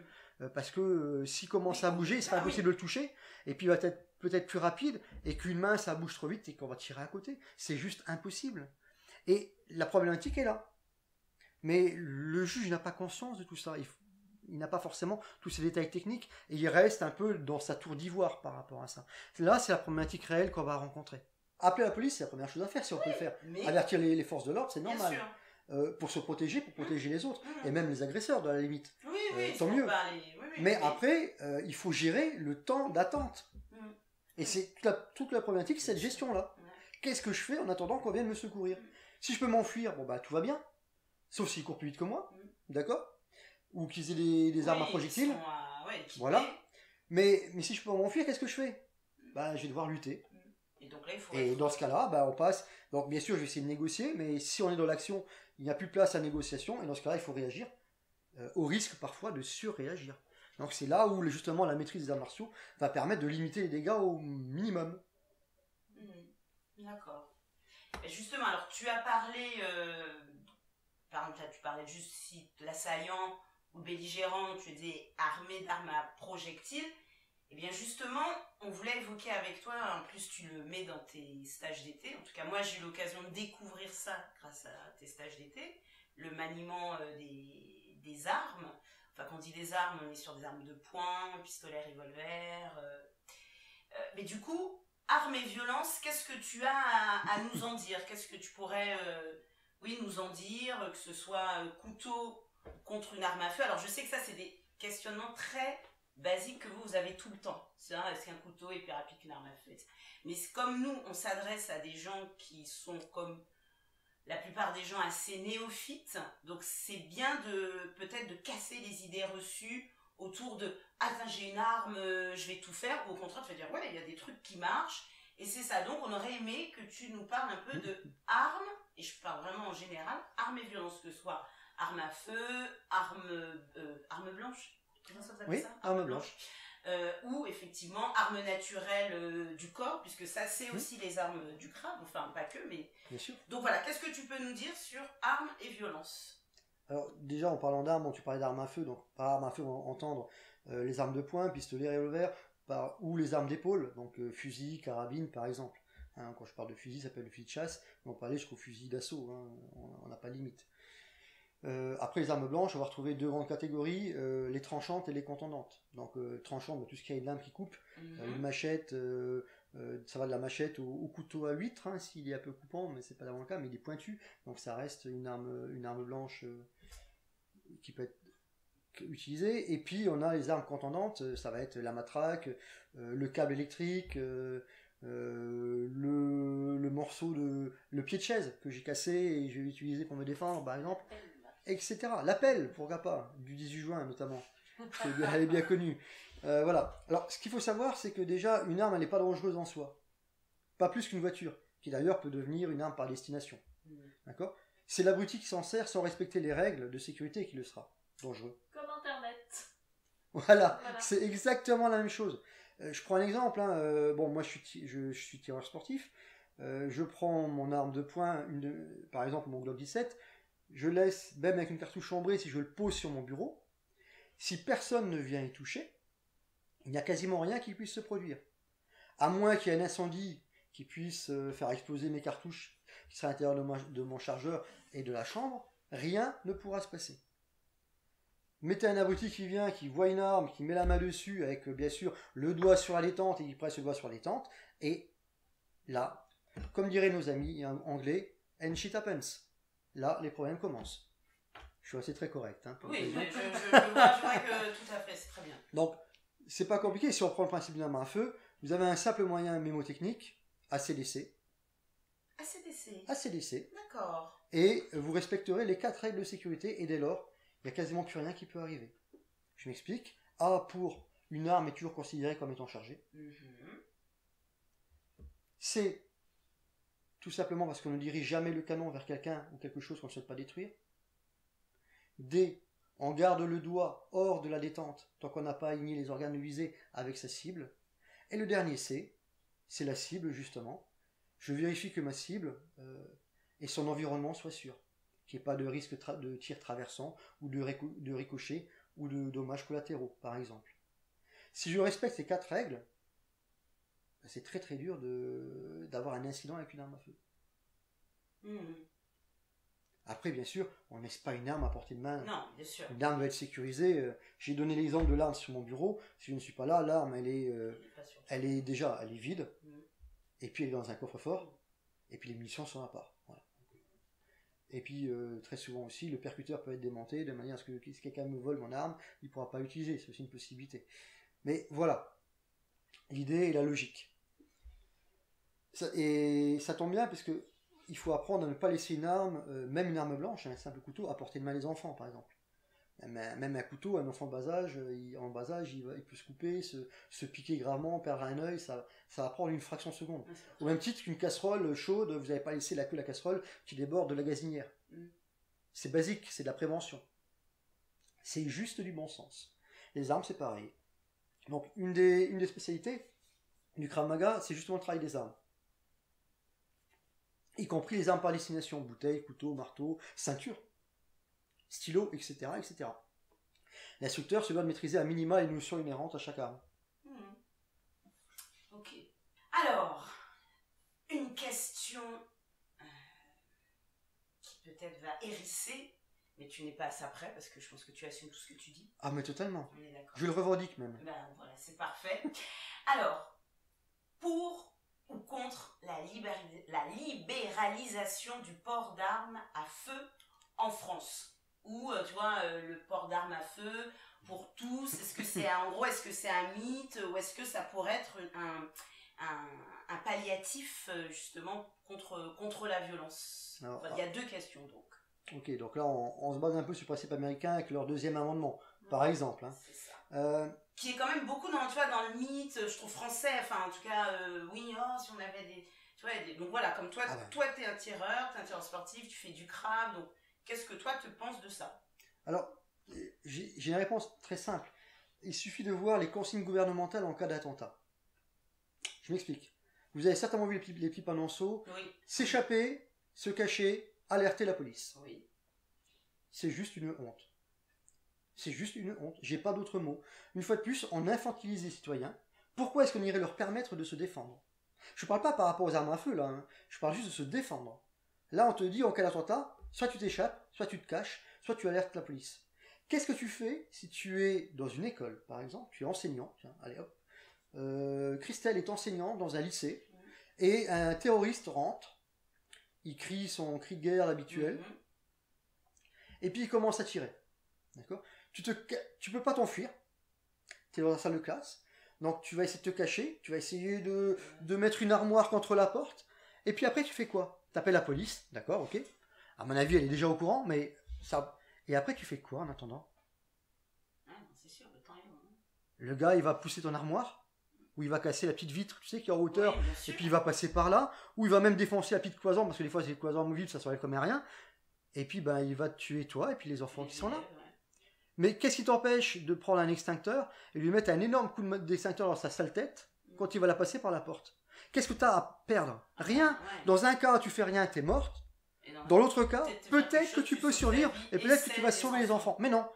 parce que s'il commence à bouger, il sera impossible de le toucher, et puis il va être peut-être plus rapide, et qu'une main ça bouge trop vite et qu'on va tirer à côté. C'est juste impossible. Et la problématique est là. Mais le juge n'a pas conscience de tout ça. il n'a pas forcément tous ces détails techniques et il reste un peu dans sa tour d'ivoire par rapport à ça. Là, c'est la problématique réelle qu'on va rencontrer. Appeler la police, c'est la première chose à faire si on peut le faire. Avertir les forces de l'ordre, c'est normal. Pour se protéger, pour protéger les autres et même les agresseurs, de la limite. Tant mieux. Mais après, il faut gérer le temps d'attente. Et c'est toute la problématique, cette gestion-là. Qu'est-ce que je fais en attendant qu'on vienne me secourir? Si je peux m'enfuir, bon bah tout va bien. Sauf s'ils courent plus vite que moi, d'accord? Ou qu'ils aient des armes à projectiles. Voilà. Mais si je peux m'enfuir, qu'est-ce que je fais? Bah je vais devoir lutter. Et donc là, il faut dans ce cas-là, bah, on passe. Donc bien sûr, je vais essayer de négocier, mais si on est dans l'action, il n'y a plus de place à négociation, et dans ce cas-là, il faut réagir, au risque parfois de surréagir. Donc c'est là où justement la maîtrise des arts martiaux va permettre de limiter les dégâts au minimum. D'accord. Et justement, alors tu as parlé, par exemple là tu parlais juste si l'assaillant ou le belligérant, tu disais armé d'armes à projectiles. Et bien justement, on voulait évoquer avec toi, en plus tu le mets dans tes stages d'été, en tout cas moi j'ai eu l'occasion de découvrir ça grâce à tes stages d'été, le maniement des armes. Enfin, quand on dit des armes, on est sur des armes de poing, pistolet, revolver. Mais du coup, armes et violence, qu'est-ce que tu as à nous en dire? Qu'est-ce que tu pourrais nous en dire? Que ce soit couteau contre une arme à feu. Alors, je sais que ça, c'est des questionnements très basiques que vous avez tout le temps. Est-ce qu'un couteau est plus rapide qu'une arme à feu? Mais comme nous, on s'adresse à des gens qui sont comme la plupart des gens assez néophytes, donc c'est bien peut-être de casser les idées reçues autour de « Ah, j'ai une arme, je vais tout faire », ou au contraire, tu vas dire « Ouais, il y a des trucs qui marchent », et c'est ça. Donc, on aurait aimé que tu nous parles un peu de armes, et je parle vraiment en général, armes et violences, que ce soit armes à feu, armes blanches. Comment ça s'appelle ça? Armes blanches. Ou effectivement armes naturelles du corps, puisque ça c'est aussi les armes du crâne, enfin pas que, mais... Bien sûr. Donc voilà, qu'est-ce que tu peux nous dire sur armes et violence? Alors déjà en parlant d'armes, tu parlais d'armes à feu, donc par armes à feu on va entendre les armes de poing, pistolet, revolver, ou les armes d'épaule, donc fusil, carabine par exemple. Hein, quand je parle de fusil, ça s'appelle le fusil de chasse, mais on peut aller jusqu'au fusil d'assaut, hein, on n'a pas de limite. Après les armes blanches, on va retrouver deux grandes catégories, les tranchantes et les contendantes. Donc tranchantes, tout ce qui est une lame qui coupe, une machette, ça va de la machette au couteau à huître, hein, s'il est un peu coupant, mais c'est pas vraiment le cas, mais il est pointu, donc ça reste une arme blanche qui peut être utilisée. Et puis on a les armes contendantes, ça va être la matraque, le câble électrique, le morceau le pied de chaise que j'ai cassé et je vais l'utiliser pour me défendre par exemple, etc. L'appel, pourquoi pas, du 18 juin notamment, elle est bien connue. Voilà. Alors, ce qu'il faut savoir, c'est que déjà, une arme, elle n'est pas dangereuse en soi. Pas plus qu'une voiture, qui d'ailleurs peut devenir une arme par destination. D'accord? C'est l'abruti qui s'en sert sans respecter les règles de sécurité qui le sera dangereux. Comme Internet. Voilà. C'est exactement la même chose. Je prends un exemple. Hein. Bon, moi, je suis tireur sportif. Je prends mon arme de poing, par exemple mon Glock 17. Je laisse, même avec une cartouche chambrée, si je le pose sur mon bureau, si personne ne vient y toucher, il n'y a quasiment rien qui puisse se produire. À moins qu'il y ait un incendie qui puisse faire exploser mes cartouches qui seraient à l'intérieur de mon chargeur et de la chambre, rien ne pourra se passer. Mettez un abruti qui vient, qui voit une arme, qui met la main dessus, avec bien sûr le doigt sur la détente et qui presse le doigt sur la détente, et là, comme diraient nos amis anglais, and shit happens. Là, les problèmes commencent. Je suis assez très correct. Hein, oui, je vois que tout à fait, c'est très bien. Donc, c'est pas compliqué. Si on prend le principe d'une arme à feu, vous avez un simple moyen mémotechnique, ACDC. ACDC. ACDC. D'accord. Et vous respecterez les 4 règles de sécurité, et dès lors, il n'y a quasiment plus rien qui peut arriver. Je m'explique. A pour une arme est toujours considérée comme étant chargée. C, tout simplement parce qu'on ne dirige jamais le canon vers quelqu'un ou quelque chose qu'on ne souhaite pas détruire. D, on garde le doigt hors de la détente tant qu'on n'a pas aligné les organes visés avec sa cible. Et le dernier C, c'est la cible justement. Je vérifie que ma cible et son environnement soient sûrs, qu'il n'y ait pas de risque de tir traversant ou de ricochet ou de dommages collatéraux par exemple. Si je respecte ces 4 règles, c'est très très dur d'avoir un incident avec une arme à feu. Après, bien sûr, on ne laisse pas une arme à portée de main. Non, bien sûr. Une arme doit être sécurisée. J'ai donné l'exemple de l'arme sur mon bureau. Si je ne suis pas là, l'arme, elle est vide. Et puis elle est dans un coffre-fort. Et puis les munitions sont à part. Voilà. Et puis très souvent aussi, le percuteur peut être démonté de manière à ce que si quelqu'un me vole mon arme, il ne pourra pas l'utiliser. C'est aussi une possibilité. Mais voilà, l'idée et la logique. Et ça tombe bien parce que il faut apprendre à ne pas laisser une arme, même une arme blanche, un simple couteau, à portée de main des enfants, par exemple. Même un couteau, un enfant de bas âge, il peut se couper, se piquer gravement, perdre un œil, ça va prendre une fraction de seconde. Au même titre qu'une casserole chaude, vous n'avez pas laissé la queue de la casserole qui déborde de la gazinière. C'est basique, c'est de la prévention. C'est juste du bon sens. Les armes, c'est pareil. Donc, une des spécialités du Krav Maga, c'est justement le travail des armes. Y compris les armes par destination, bouteilles, couteaux, marteaux, ceintures, stylos, etc., etc. L'instructeur se doit de maîtriser à minima les notions inhérentes à chaque arme. Ok. Alors, une question qui peut-être va hérisser, mais tu n'es pas à ça près parce que je pense que tu assumes tout ce que tu dis. Ah mais totalement. On est d'accord. Je le revendique même. Ben voilà, c'est parfait. Alors, pour ou contre la libéralisation du port d'armes à feu en France, ou tu vois le port d'armes à feu pour tous, est-ce que c'est un mythe, ou est-ce que ça pourrait être un palliatif justement contre la violence? Alors, il y a deux questions donc. Ok, donc là on se base un peu sur le principe américain avec leur deuxième amendement, par exemple. Hein. C'est ça. Qui est quand même beaucoup dans le mythe, je trouve français, enfin en tout cas, si on avait des... Tu vois, donc voilà, comme toi, toi t'es un tireur sportif, tu fais du Krav, donc qu'est-ce que toi te penses de ça? Alors, j'ai une réponse très simple. Il suffit de voir les consignes gouvernementales en cas d'attentat. Je m'explique. Vous avez certainement vu les pipes annonceaux. Oui. S'échapper, se cacher, alerter la police. Oui. C'est juste une honte. C'est juste une honte. J'ai pas d'autre mot. Une fois de plus, on infantilise les citoyens. Pourquoi est-ce qu'on irait leur permettre de se défendre? Je parle pas par rapport aux armes à feu, là. Hein. Je parle juste de se défendre. Là, on te dit, en cas d'attentat, soit tu t'échappes, soit tu te caches, soit tu alertes la police. Qu'est-ce que tu fais si tu es dans une école, par exemple? Tu es enseignant. Tiens, allez hop. Christelle est enseignante dans un lycée. Et un terroriste rentre. Il crie son cri de guerre habituel. Et puis il commence à tirer. D'accord? Tu peux pas t'enfuir. Tu es dans la salle de classe. Donc tu vas essayer de te cacher. Tu vas essayer de mettre une armoire contre la porte. Et puis après, tu fais quoi? Tu appelles la police. D'accord, ok. À mon avis, elle est déjà au courant, mais ça... Et après, tu fais quoi en attendant? Ah non, c'est sûr, le temps est long. Le gars, il va pousser ton armoire. Ou il va casser la petite vitre, tu sais, qui est en hauteur. Oui, et puis il va passer par là. Ou il va même défoncer la petite cloison, parce que des fois, c'est des cloisons amovibles, ça serait comme rien. Et puis, ben, il va te tuer toi et puis les enfants qui sont là. Mais qu'est-ce qui t'empêche de prendre un extincteur et lui mettre un énorme coup d'extincteur dans sa sale tête quand il va la passer par la porte? Qu'est-ce que tu as à perdre? Rien. Ouais. Dans un cas, tu fais rien, tu es morte. Dans l'autre cas, peut-être que tu peux survivre et peut-être que tu vas sauver les enfants. Mais non.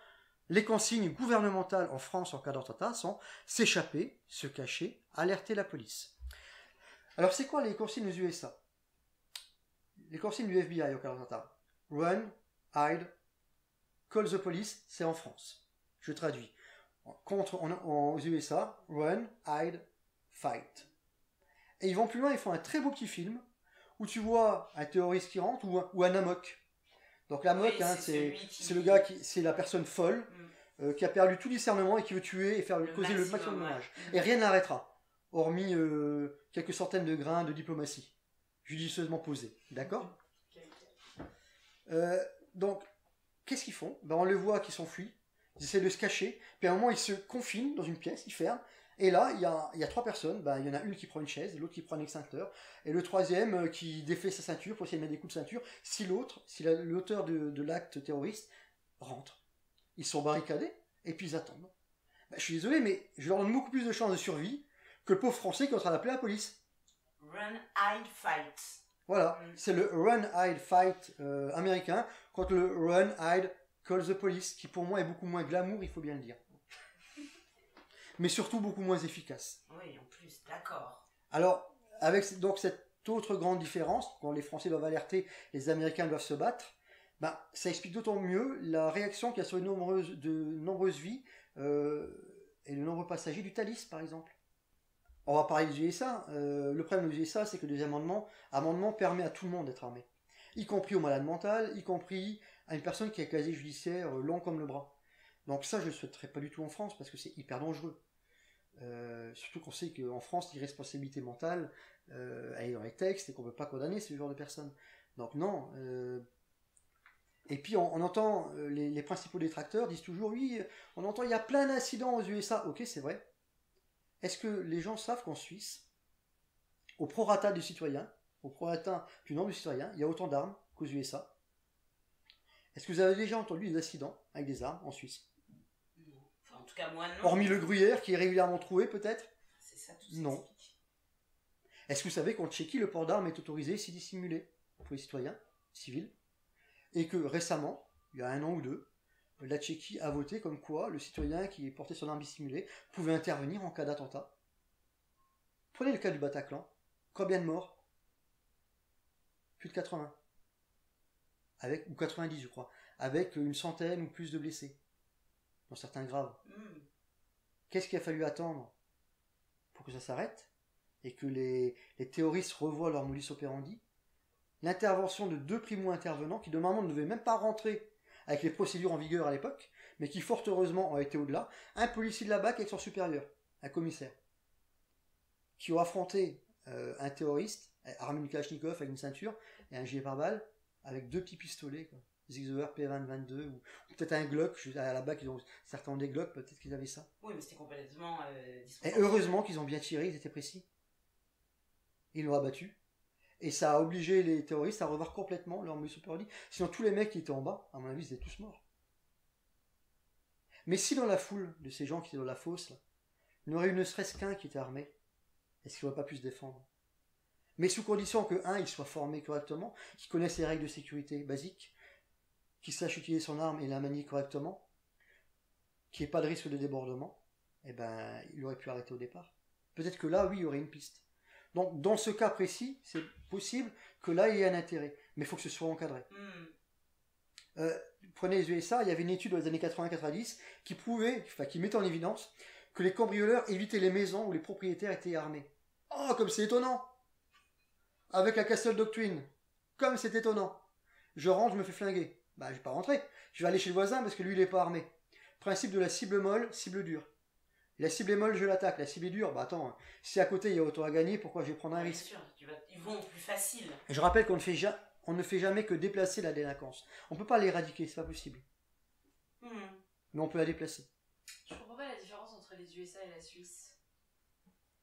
Les consignes gouvernementales en France en cas d'attentat sont s'échapper, se cacher, alerter la police. Alors c'est quoi les consignes aux USA? Les consignes du FBI en cas d'attentat. Run, hide, call the police, c'est en France. Je traduis. Aux USA, run, hide, fight. Et ils vont plus loin, ils font un très beau petit film où tu vois un terroriste qui rentre ou un amok. Donc l'amok, oui, c'est le gars c'est la personne folle qui a perdu tout discernement et qui veut tuer et causer le maximum de dommages. Et rien ne l'arrêtera, hormis quelques centaines de grains de diplomatie, judicieusement posés. D'accord? Donc, qu'est-ce qu'ils font? On le voit qu'ils s'enfuient, ils essaient de se cacher, puis à un moment ils se confinent dans une pièce, ils ferment, et là il y a trois personnes, il y en a une qui prend une chaise, l'autre qui prend un extincteur, et le troisième qui défait sa ceinture pour essayer de mettre des coups de ceinture, si l'auteur de l'acte terroriste rentre. Ils sont barricadés, et puis ils attendent. Je suis désolé, mais je leur donne beaucoup plus de chances de survie que le pauvre Français qui est en train d'appeler la police. Run, hide, fight. Voilà, c'est le run, hide, fight américain contre le run, hide, call the police, qui pour moi est beaucoup moins glamour, il faut bien le dire. Mais surtout beaucoup moins efficace. Oui, en plus, d'accord. Alors, avec donc cette autre grande différence, quand les Français doivent alerter, les Américains doivent se battre, Bah, ça explique d'autant mieux la réaction qu'il y a sur de nombreuses vies et de nombreux passagers du Thalys, par exemple. On va parler des USA. Le problème des USA, c'est que le deuxième amendement permet à tout le monde d'être armé, y compris aux malades mentales, y compris à une personne qui a un casier judiciaire long comme le bras. Donc ça, je ne le souhaiterais pas du tout en France, parce que c'est hyper dangereux. Surtout qu'on sait qu'en France, l'irresponsabilité mentale, elle est dans les textes et qu'on ne peut pas condamner ce genre de personnes. Donc non. Et puis on entend, les principaux détracteurs disent toujours, oui, on entend, il y a plein d'incidents aux USA. Ok, c'est vrai. Est-ce que les gens savent qu'en Suisse, au prorata du citoyen, au prorata du nombre de citoyens, il y a autant d'armes qu'aux USA? Est-ce que vous avez déjà entendu des accidents avec des armes en Suisse? Enfin, en tout cas, moi, non. Hormis le gruyère qui est régulièrement troué, peut-être? C'est ça, tout non. Est-ce que vous savez qu'en Tchéquie, le port d'armes est autorisé si dissimulé pour les citoyens civils? Et que récemment, il y a 1 an ou 2, la Tchéquie a voté comme quoi le citoyen qui portait son arme dissimulée pouvait intervenir en cas d'attentat. Prenez le cas du Bataclan. Combien de morts? Plus de 80. Ou 90, je crois. Avec une centaine ou plus de blessés. Dont certains graves. Qu'est-ce qu'il a fallu attendre pour que ça s'arrête et que les terroristes revoient leur modus operandi? L'intervention de 2 primo-intervenants qui normalement ne devaient même pas rentrer avec les procédures en vigueur à l'époque, mais qui fort heureusement ont été au-delà. Un policier de la BAC avec son supérieur, un commissaire, qui ont affronté un terroriste, armé d'une Kalachnikov avec une ceinture et un gilet pare-balles avec 2 petits pistolets, quoi. Zigzauer P20-22 ou peut-être un Glock. À la BAC, certains ont des Glock, peut-être qu'ils avaient ça. Oui, mais c'était complètement et heureusement qu'ils ont bien tiré, ils étaient précis. Ils l'ont abattu. Et ça a obligé les terroristes à revoir complètement leur modus operandi. Sinon, tous les mecs qui étaient en bas, à mon avis, ils étaient tous morts. Mais si dans la foule de ces gens qui étaient dans la fosse, là, il n'y aurait eu ne serait-ce qu'un qui était armé, est-ce qu'il n'aurait pas pu se défendre? Mais sous condition que, il soit formé correctement, qu'il connaisse les règles de sécurité basiques, qu'il sache utiliser son arme et la manier correctement, qu'il n'y ait pas de risque de débordement, eh ben, il aurait pu arrêter au départ. Peut-être que là, oui, il y aurait une piste. Donc, dans ce cas précis, c'est possible que là, il y ait un intérêt. Mais il faut que ce soit encadré. Prenez les USA, il y avait une étude dans les années 80-90 qui mettait en évidence que les cambrioleurs évitaient les maisons où les propriétaires étaient armés. Oh, comme c'est étonnant! Avec la Castle Doctrine. Comme c'est étonnant. Je rentre, je me fais flinguer. Bah, je vais pas rentrer. Je vais aller chez le voisin parce que lui, il est pas armé. Principe de la cible molle, cible dure. La cible est molle, je l'attaque. La cible est dure, bah attends, si à côté il y a autant à gagner, pourquoi je vais prendre un risque? Bien sûr, ils vont au plus facile. Et je rappelle qu'on ne fait jamais que déplacer la délinquance. On ne peut pas l'éradiquer, c'est pas possible. Mais on peut la déplacer. Je comprends pas la différence entre les USA et la Suisse.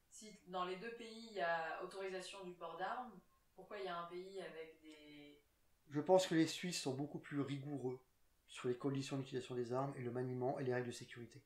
Si dans les 2 pays il y a autorisation du port d'armes, pourquoi il y a un pays avec des... Je pense que les Suisses sont beaucoup plus rigoureux sur les conditions d'utilisation des armes et le maniement et les règles de sécurité.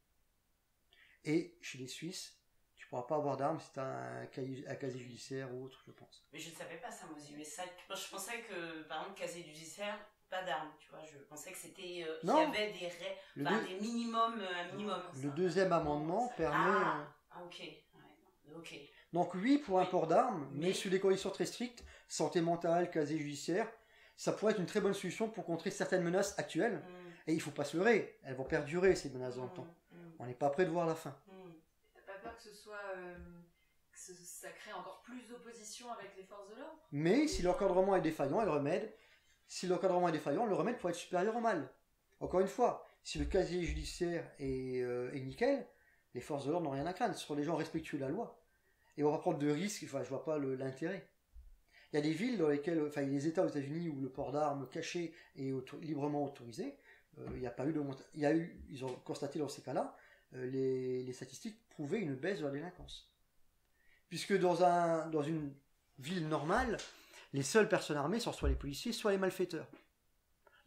Et chez les Suisses, tu ne pourras pas avoir d'armes si tu as un casier judiciaire ou autre, je pense. Mais je ne savais pas ça, moi, aux USA. Je pensais que, par exemple, casier judiciaire, pas d'armes, tu vois. Je pensais que c'était... qu'il y avait des minimums, un minimum. Le deuxième amendement permet... ok. Ouais, ok. Donc oui, pour un port d'armes, mais sous des conditions très strictes, santé mentale, casier judiciaire, ça pourrait être une très bonne solution pour contrer certaines menaces actuelles. Et il ne faut pas se leurrer, elles vont perdurer ces menaces dans le temps. On n'est pas prêt de voir la fin. T'as pas peur que ce soit... que ça crée encore plus d'opposition avec les forces de l'ordre? Mais si l'encadrement est défaillant, le remède pourrait être supérieur au mal. Encore une fois, si le casier judiciaire est nickel, les forces de l'ordre n'ont rien à craindre. Ce sont des gens respectueux de la loi. Et on va prendre de risques, je vois pas l'intérêt. Il y a des villes dans lesquelles, il y a des États aux États-Unis où le port d'armes caché est librement autorisé. Ils ont constaté dans ces cas-là, les statistiques prouvaient une baisse de la délinquance. Puisque dans une ville normale, les seules personnes armées sont soit les policiers, soit les malfaiteurs.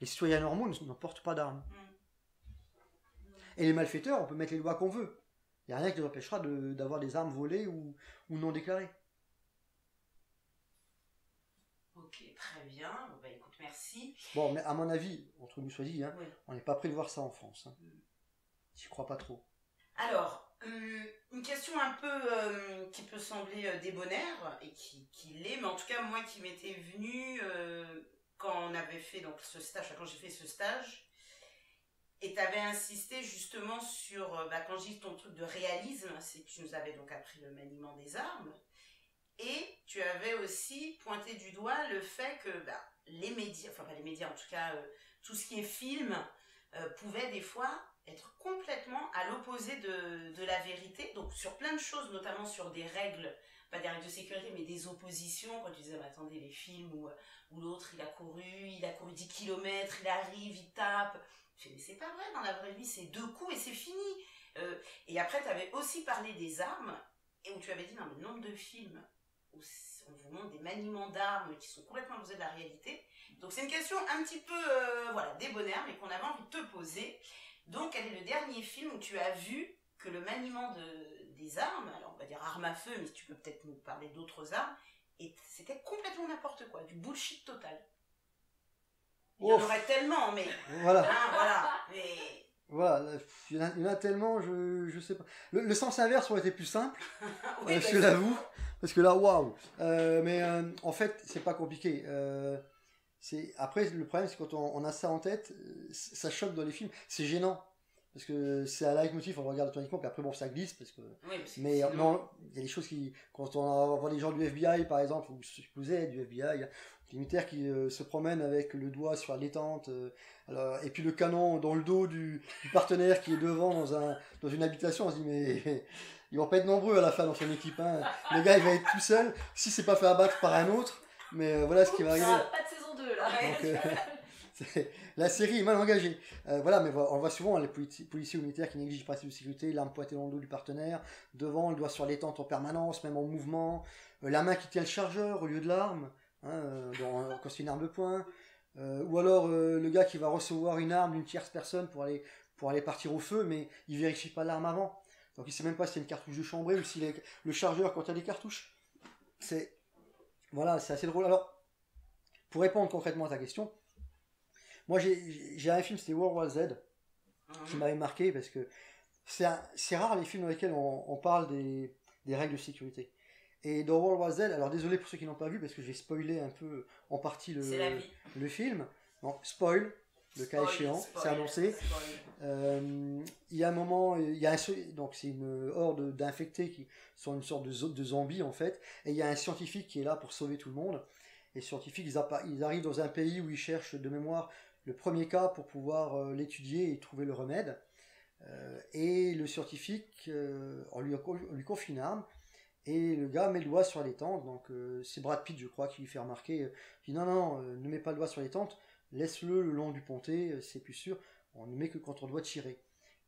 Les citoyens normaux ne portent pas d'armes. Et les malfaiteurs, on peut mettre les lois qu'on veut. Il n'y a rien qui les empêchera d'avoir des armes volées ou non déclarées. Ok, très bien. Bon, bah écoute, merci. Bon, mais à mon avis, entre nous soit dit, on n'est pas prêt de voir ça en France. J'y crois pas trop. Alors, une question un peu qui peut sembler débonnaire, et qui l'est, mais en tout cas, moi qui m'étais venue quand on avait fait donc, ce stage, quand j'ai fait ce stage, et tu avais insisté justement sur, quand je dis ton truc de réalisme, c'est que tu nous avais donc appris le maniement des armes, et tu avais aussi pointé du doigt le fait que les médias, enfin pas les médias en tout cas, tout ce qui est film, pouvait des fois être complètement à l'opposé de la vérité, donc sur plein de choses, notamment sur des règles, pas des règles de sécurité, mais des oppositions, quand tu disais, attendez, les films où l'autre, il a couru 10 kilomètres, il arrive, il tape, je dis, mais c'est pas vrai, dans la vraie vie, c'est 2 coups et c'est fini. Et après, tu avais aussi parlé des armes, et où tu avais dit, non, mais le nombre de films où on vous montre des maniements d'armes qui sont complètement opposés de la réalité. Donc c'est une question un petit peu débonnaire, mais qu'on avait envie de te poser. Donc quel est le dernier film où tu as vu que le maniement des armes, alors on va dire armes à feu, mais tu peux peut-être nous parler d'autres armes, et c'était complètement n'importe quoi, du bullshit total. Il y en aurait tellement, mais... Voilà. Mais... Voilà, il y en a tellement, je sais pas. Le sens inverse aurait été plus simple, oui, je te l'avoue, parce que là, waouh. Mais en fait, c'est pas compliqué. Après, le problème, c'est quand on a ça en tête, ça choque dans les films. C'est gênant, parce que c'est un leitmotiv, on le regarde automatiquement, puis après, bon, ça glisse, parce que... Oui, mais non, il y a des choses qui... Quand on voit des gens du FBI, par exemple, ou supposé du FBI, des militaires qui se promènent avec le doigt sur la détente, et puis le canon dans le dos du partenaire qui est devant dans une habitation, on se dit mais ils vont pas être nombreux à la fin dans son équipe, hein. Le gars il va être tout seul si c'est pas fait abattre par un autre, mais voilà ce qui va arriver. Pas de saison 2 là. Donc, la série est mal engagée. Voilà, mais on voit souvent les policiers ou militaires qui négligent le principe de sécurité, l'arme pointée dans le dos du partenaire, devant, le doigt sur la détente en permanence, même en mouvement, la main qui tient le chargeur au lieu de l'arme. Quand c'est une arme de poing, ou alors le gars qui va recevoir une arme d'une tierce personne pour aller partir au feu, mais il vérifie pas l'arme avant, donc il sait même pas si c'est une cartouche de chambrée ou si le chargeur quand il y a des cartouches. C'est assez drôle. Alors pour répondre concrètement à ta question, moi j'ai un film, c'était World War Z, qui m'avait marqué parce que c'est rare les films dans lesquels on parle des règles de sécurité. Et dans World War Z, alors désolé pour ceux qui n'ont pas vu, parce que j'ai spoilé un peu en partie le film. Donc, spoil, le cas échéant, c'est annoncé. Il y a un moment, donc c'est une horde d'infectés qui sont une sorte de zombies en fait, et il y a un scientifique qui est là pour sauver tout le monde. Et les scientifiques, ils arrivent dans un pays où ils cherchent de mémoire le premier cas pour pouvoir l'étudier et trouver le remède. Et le scientifique, on lui confie une arme. Et le gars met le doigt sur la détente, donc c'est Brad Pitt, je crois, qui lui fait remarquer, il dit non, ne mets pas le doigt sur la détente, laisse-le le long du pontet, c'est plus sûr, on ne met que quand on doit tirer.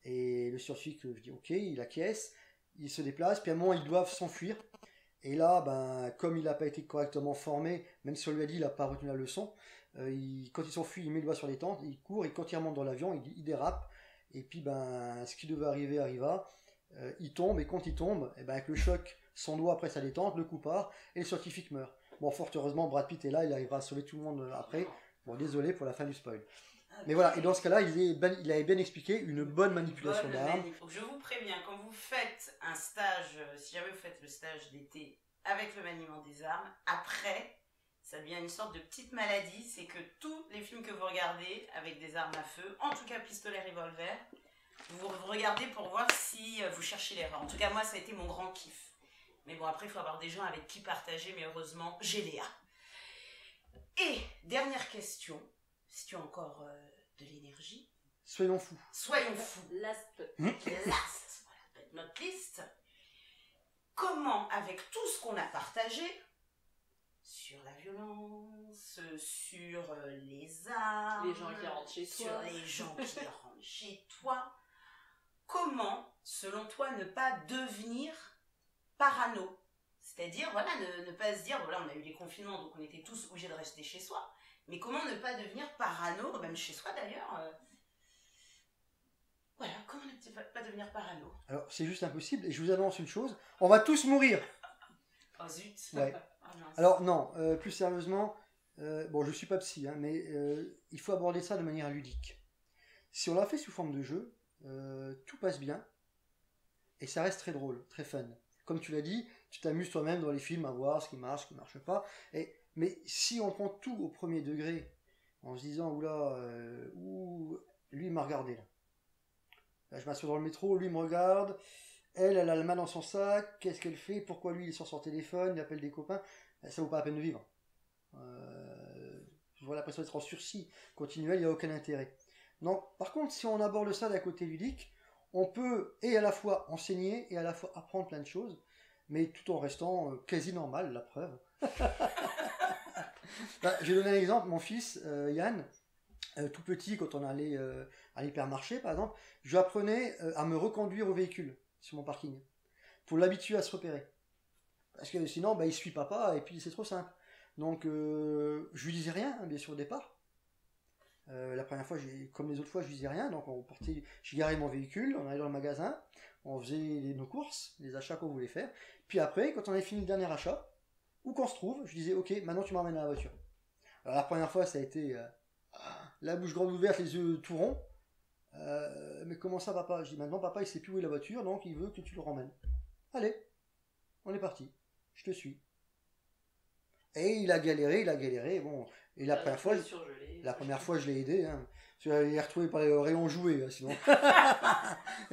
Et le scientifique dit ok, il acquiesce, il se déplace, puis à un moment ils doivent s'enfuir, et là, comme il n'a pas été correctement formé, même si on lui a dit il n'a pas retenu la leçon, quand il s'enfuit, il met le doigt sur la détente, il court, et quand il remonte dans l'avion, il dérape, et puis ce qui devait arriver arriva, il tombe, et quand il tombe, avec le choc, son doigt après sa détente, le coup part, et le scientifique meurt. Bon, fort heureusement, Brad Pitt est là, il arrivera à sauver tout le monde après. Bon, désolé pour la fin du spoil. Mais voilà, et dans ce cas-là, il avait bien expliqué une bonne manipulation d'armes. Je vous préviens, quand vous faites un stage, si jamais vous faites le stage d'été avec le maniement des armes, après, ça devient une sorte de petite maladie, c'est que tous les films que vous regardez avec des armes à feu, en tout cas pistolet, revolver, vous regardez pour voir si vous cherchez l'erreur. En tout cas, moi, ça a été mon grand kiff. Mais bon, après, il faut avoir des gens avec qui partager, mais heureusement, j'ai Léa. Et, dernière question, si tu as encore de l'énergie. Soyons fous. Last. Notre liste. Comment, avec tout ce qu'on a partagé, sur la violence, sur les armes, les gens qui rentrent chez toi, sur les gens qui rentrent chez toi, comment, selon toi, ne pas devenir parano, c'est-à-dire ne pas se dire voilà, on a eu les confinements donc on était tous obligés de rester chez soi, mais comment ne pas devenir parano, même chez soi d'ailleurs, comment ne pas devenir parano? Alors c'est juste impossible, et je vous annonce une chose, on va tous mourir. Oh zut. Ouais. Alors non, plus sérieusement, je suis pas psy, mais il faut aborder ça de manière ludique. Si on l'a fait sous forme de jeu, tout passe bien et ça reste très drôle, très fun. Comme tu l'as dit, tu t'amuses toi-même dans les films à voir ce qui marche pas. Mais si on prend tout au premier degré en se disant, oula, lui il m'a regardé là. Là, je m'assois dans le métro, lui il me regarde, elle a la main dans son sac, qu'est-ce qu'elle fait, pourquoi lui il est sur son téléphone, il appelle des copains, ça vaut pas la peine de vivre. Je vois l'impression d'être en sursis continuel, il n'y a aucun intérêt. Donc, par contre, si on aborde ça d'un côté ludique, on peut et à la fois enseigner et à la fois apprendre plein de choses, mais tout en restant quasi normal, la preuve. Je vais donner un exemple, mon fils, Yann, tout petit, quand on allait à l'hypermarché, par exemple, je lui apprenais à me reconduire au véhicule sur mon parking, pour l'habituer à se repérer. Parce que sinon, il suit papa, et puis c'est trop simple. Donc, je lui disais rien, bien sûr, au départ. La première fois, comme les autres fois, je lui disais rien. Donc, je garais mon véhicule, on allait dans le magasin, on faisait nos courses, les achats qu'on voulait faire. Puis après, quand on avait fini le dernier achat, où qu'on se trouve, je disais, ok, maintenant tu m'emmènes à la voiture. Alors, la première fois, ça a été la bouche grande ouverte, les yeux tout ronds. Mais comment ça, papa? Je dis, maintenant, papa, il sait plus où est la voiture, donc il veut que tu le ramènes. Allez, on est parti. Je te suis. Et il a galéré, bon. Et la première fois, je l'ai aidé, hein. Il est retrouvé par les rayons jouets, hein, sinon.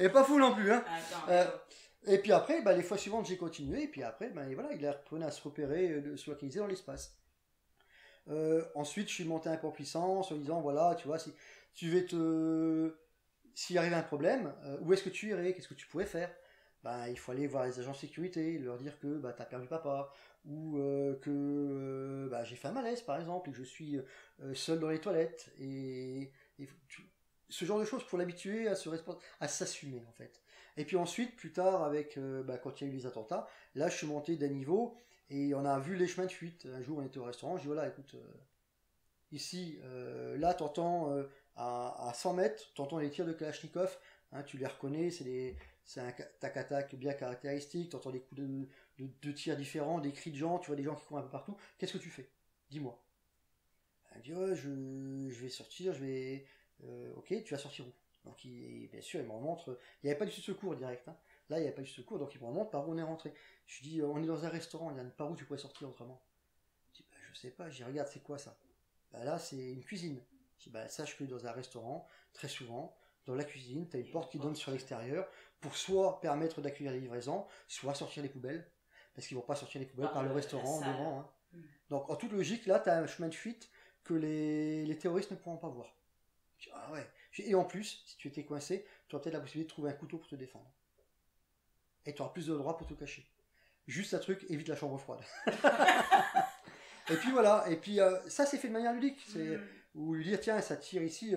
Et pas fou non plus, hein. Et puis après, les fois suivantes, j'ai continué, et puis après, voilà, il a repris à se repérer, se localiser dans l'espace. Ensuite, je suis monté un peu en puissance, en disant, voilà, tu vois, si tu veux s'il arrive un problème, où est-ce que tu irais, qu'est-ce que tu pourrais faire? Il faut aller voir les agents de sécurité, leur dire que t'as perdu papa, ou que j'ai fait un malaise par exemple, et que je suis seul dans les toilettes, et ce genre de choses pour l'habituer à s'assumer en fait. Et puis ensuite, plus tard, quand il y a eu les attentats, là je suis monté d'un niveau, et on a vu les chemins de fuite. Un jour on était au restaurant, je dis voilà, écoute, ici, là t'entends à 100 mètres, t'entends les tirs de Kalachnikov, hein, tu les reconnais, c'est un tac-à-tac bien caractéristique, tu entends des coups de tirs différents, des cris de gens, tu vois des gens qui courent un peu partout. Qu'est-ce que tu fais? Dis-moi. Elle dit, ouais, je vais sortir, ok, tu vas sortir où? Donc, bien sûr, il me remontre. Il n'y avait pas du secours direct, hein. Là, il n'y avait pas du secours, donc il me remonte par où on est rentré. Je lui dis, on est dans un restaurant, Yann, par où tu pourrais sortir autrement? Je dis, je sais pas, je dis, regarde, c'est quoi ça? Là, c'est une cuisine. Je dis, sache que dans un restaurant, très souvent, dans la cuisine, tu as une porte qui donne sur l'extérieur pour soit permettre d'accueillir les livraisons, soit sortir les poubelles, parce qu'ils vont pas sortir les poubelles par le restaurant devant. Hein. Donc en toute logique, là, tu as un chemin de fuite que les terroristes ne pourront pas voir. Je dis, ah ouais. Et en plus, si tu étais coincé, tu auras peut-être la possibilité de trouver un couteau pour te défendre. Et tu auras plus de droits pour te cacher. Juste un truc, évite la chambre froide. Et puis voilà, et puis ça c'est fait de manière ludique. Ou lui dire, tiens, ça tire ici,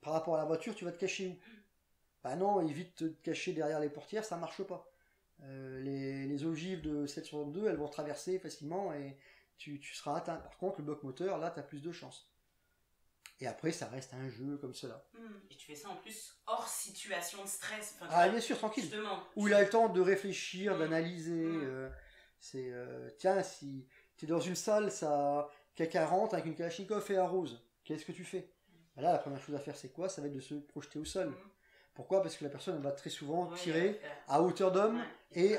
par rapport à la voiture, tu vas te cacher où? Non, évite de te cacher derrière les portières, ça marche pas. Les ogives de 762, elles vont traverser facilement et tu seras atteint. Par contre, le bloc moteur, là, tu as plus de chance. Et après, ça reste un jeu comme cela. Et tu fais ça en plus hors situation de stress. Bien sûr, tranquille. Justement. Où il a le temps de réfléchir, d'analyser. Tiens, si tu es dans une salle, quelqu'un rentre avec une Kalachnikov et arrose. Qu'est-ce que tu fais? Là, la première chose à faire, c'est quoi? Ça va être de se projeter au sol. Pourquoi? Parce que la personne elle va très souvent tirer à hauteur d'homme et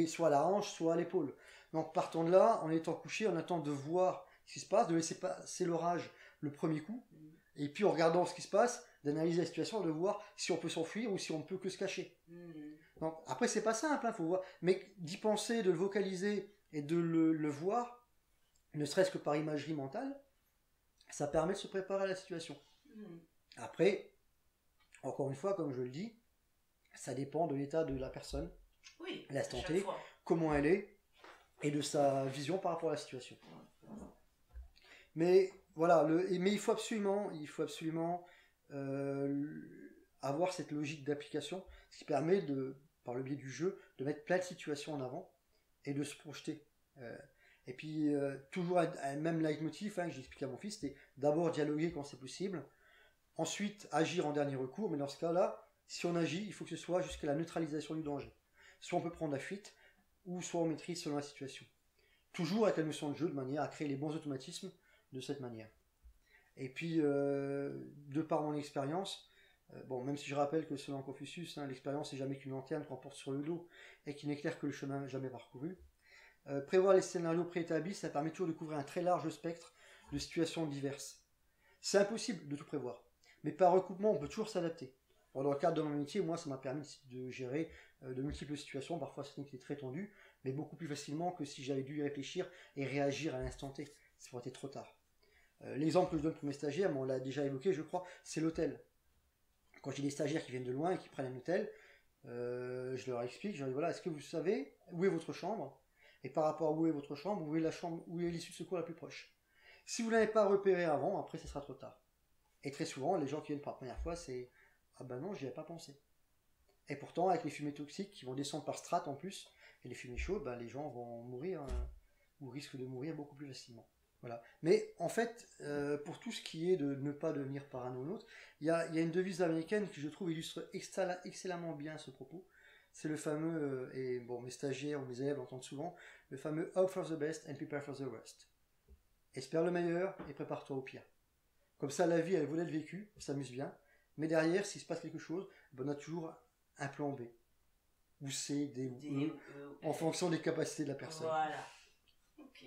soit à la hanche, soit à l'épaule. Donc partant de là, en étant couché, on attend de voir ce qui se passe, de laisser passer l'orage le premier coup, et puis en regardant ce qui se passe, d'analyser la situation, de voir si on peut s'enfuir ou si on ne peut que se cacher. Donc après c'est pas simple, faut voir, mais d'y penser, de le vocaliser et de le voir, ne serait-ce que par imagerie mentale, ça permet de se préparer à la situation. Après, encore une fois, comme je le dis, ça dépend de l'état de la personne, l'instant T, comment elle est, et de sa vision par rapport à la situation. Mais voilà, mais il faut absolument avoir cette logique d'application, ce qui permet par le biais du jeu, de mettre plein de situations en avant et de se projeter. Et puis toujours un même leitmotiv que j'ai expliqué à mon fils, c'était d'abord dialoguer quand c'est possible. Ensuite, agir en dernier recours, mais dans ce cas-là, si on agit, il faut que ce soit jusqu'à la neutralisation du danger. Soit on peut prendre la fuite, ou soit on maîtrise selon la situation. Toujours avec la notion de jeu, de manière à créer les bons automatismes de cette manière. Et puis, de par mon expérience, même si je rappelle que selon Confucius, l'expérience n'est jamais qu'une lanterne qu'on porte sur le dos, et qui n'éclaire que le chemin jamais parcouru, prévoir les scénarios préétablis, ça permet toujours de couvrir un très large spectre de situations diverses. C'est impossible de tout prévoir. Mais par recoupement, on peut toujours s'adapter. Dans le cadre de mon métier, moi, ça m'a permis de gérer de multiples situations, parfois certaines qui étaient très tendues, mais beaucoup plus facilement que si j'avais dû y réfléchir et réagir à l'instant T. Ça aurait été trop tard. L'exemple que je donne pour mes stagiaires, on l'a déjà évoqué, je crois, c'est l'hôtel. Quand j'ai des stagiaires qui viennent de loin et qui prennent un hôtel, je leur explique, je leur dis voilà, est-ce que vous savez où est votre chambre? Et par rapport à où est votre chambre, où est l'issue de secours la plus proche? Si vous ne l'avez pas repéré avant, après, ce sera trop tard. Et très souvent, les gens qui viennent pour la première fois, c'est ah ben non, j'y avais pas pensé. Et pourtant, avec les fumées toxiques qui vont descendre par strates en plus, et les fumées chaudes, ben, les gens vont mourir, ou risquent de mourir beaucoup plus facilement. Voilà. Mais en fait, pour tout ce qui est de ne pas devenir paranoïaque, il y a une devise américaine qui je trouve illustre excellemment bien ce propos. C'est le fameux, et bon, mes stagiaires ou mes élèves l'entendent souvent, le fameux hope for the best and prepare for the worst. Espère le meilleur et prépare-toi au pire. Comme ça, la vie, elle vaut d'être vécue, on s'amuse bien, mais derrière, s'il se passe quelque chose, ben, on a toujours un plan B. Ou C, D ou E, en fonction des capacités de la personne. Voilà. Ok.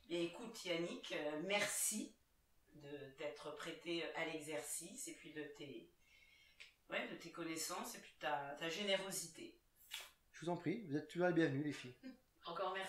Et écoute Yannick, merci de t'être prêté à l'exercice et puis de tes connaissances et puis ta générosité. Je vous en prie, vous êtes toujours les bienvenus les filles. Encore merci.